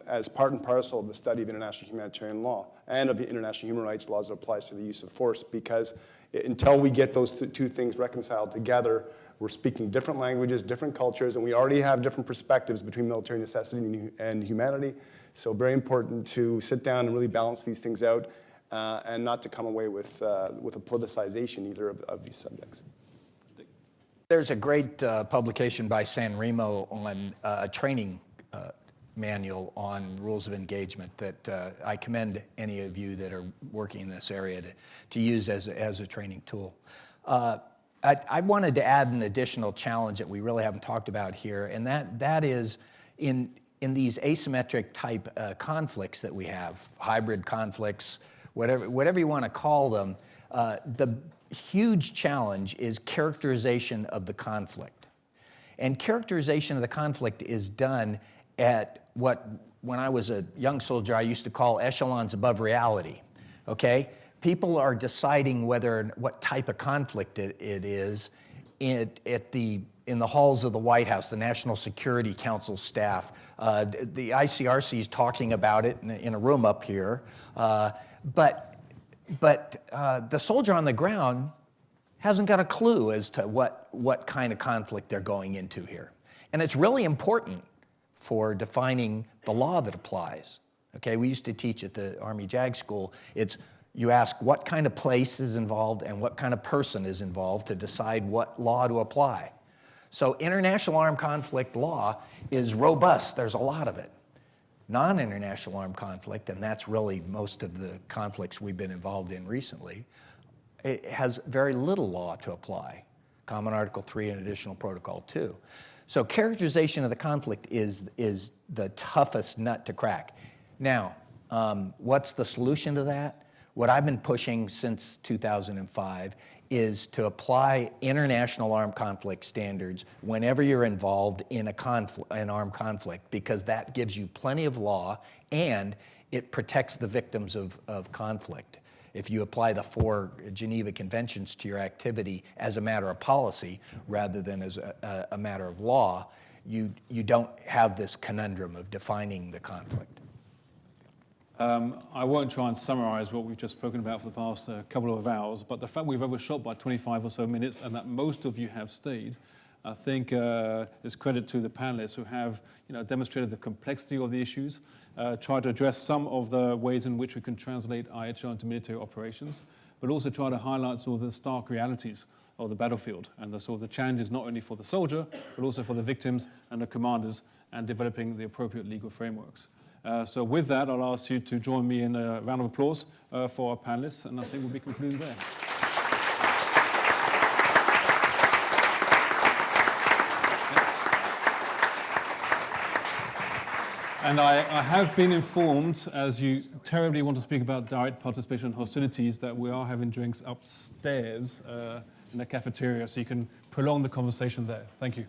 as part and parcel of the study of international humanitarian law and of the international human rights laws that applies to the use of force, because until we get those two things reconciled together, we're speaking different languages, different cultures, and we already have different perspectives between military necessity and humanity. So very important to sit down and really balance these things out and not to come away with a politicization either of these subjects. There's a great publication by San Remo on a training manual on rules of engagement that I commend any of you that are working in this area to use as a training tool. I wanted to add an additional challenge that we really haven't talked about here, and that is in these asymmetric type conflicts that we have, hybrid conflicts, whatever you want to call them, the huge challenge is characterization of the conflict. And characterization of the conflict is done at when I was a young soldier, I used to call echelons above reality, okay? People are deciding what type of conflict it is in the halls of the White House, the National Security Council staff. The ICRC is talking about it in a room up here. But the soldier on the ground hasn't got a clue as to what kind of conflict they're going into here. And it's really important for defining the law that applies. Okay, we used to teach at the Army JAG School. You ask what kind of place is involved and what kind of person is involved to decide what law to apply. So international armed conflict law is robust. There's a lot of it. Non-international armed conflict, and that's really most of the conflicts we've been involved in recently, it has very little law to apply. Common Article 3 and Additional Protocol 2. So characterization of the conflict is the toughest nut to crack. Now, what's the solution to that? What I've been pushing since 2005 is to apply international armed conflict standards whenever you're involved in an armed conflict, because that gives you plenty of law and it protects the victims of conflict. If you apply the 4 Geneva Conventions to your activity as a matter of policy rather than as a matter of law, you don't have this conundrum of defining the conflict. I won't try and summarize what we've just spoken about for the past couple of hours, but the fact we've overshot by 25 or so minutes and that most of you have stayed, I think is credit to the panelists who have demonstrated the complexity of the issues, tried to address some of the ways in which we can translate IHL into military operations, but also try to highlight sort of the stark realities of the battlefield and the sort of the challenges not only for the soldier, but also for the victims and the commanders, and developing the appropriate legal frameworks. So with that, I'll ask you to join me in a round of applause for our panelists, and I think we'll be concluding there. And I have been informed, as you terribly want to speak about direct participation in hostilities, that we are having drinks upstairs in the cafeteria, so you can prolong the conversation there. Thank you.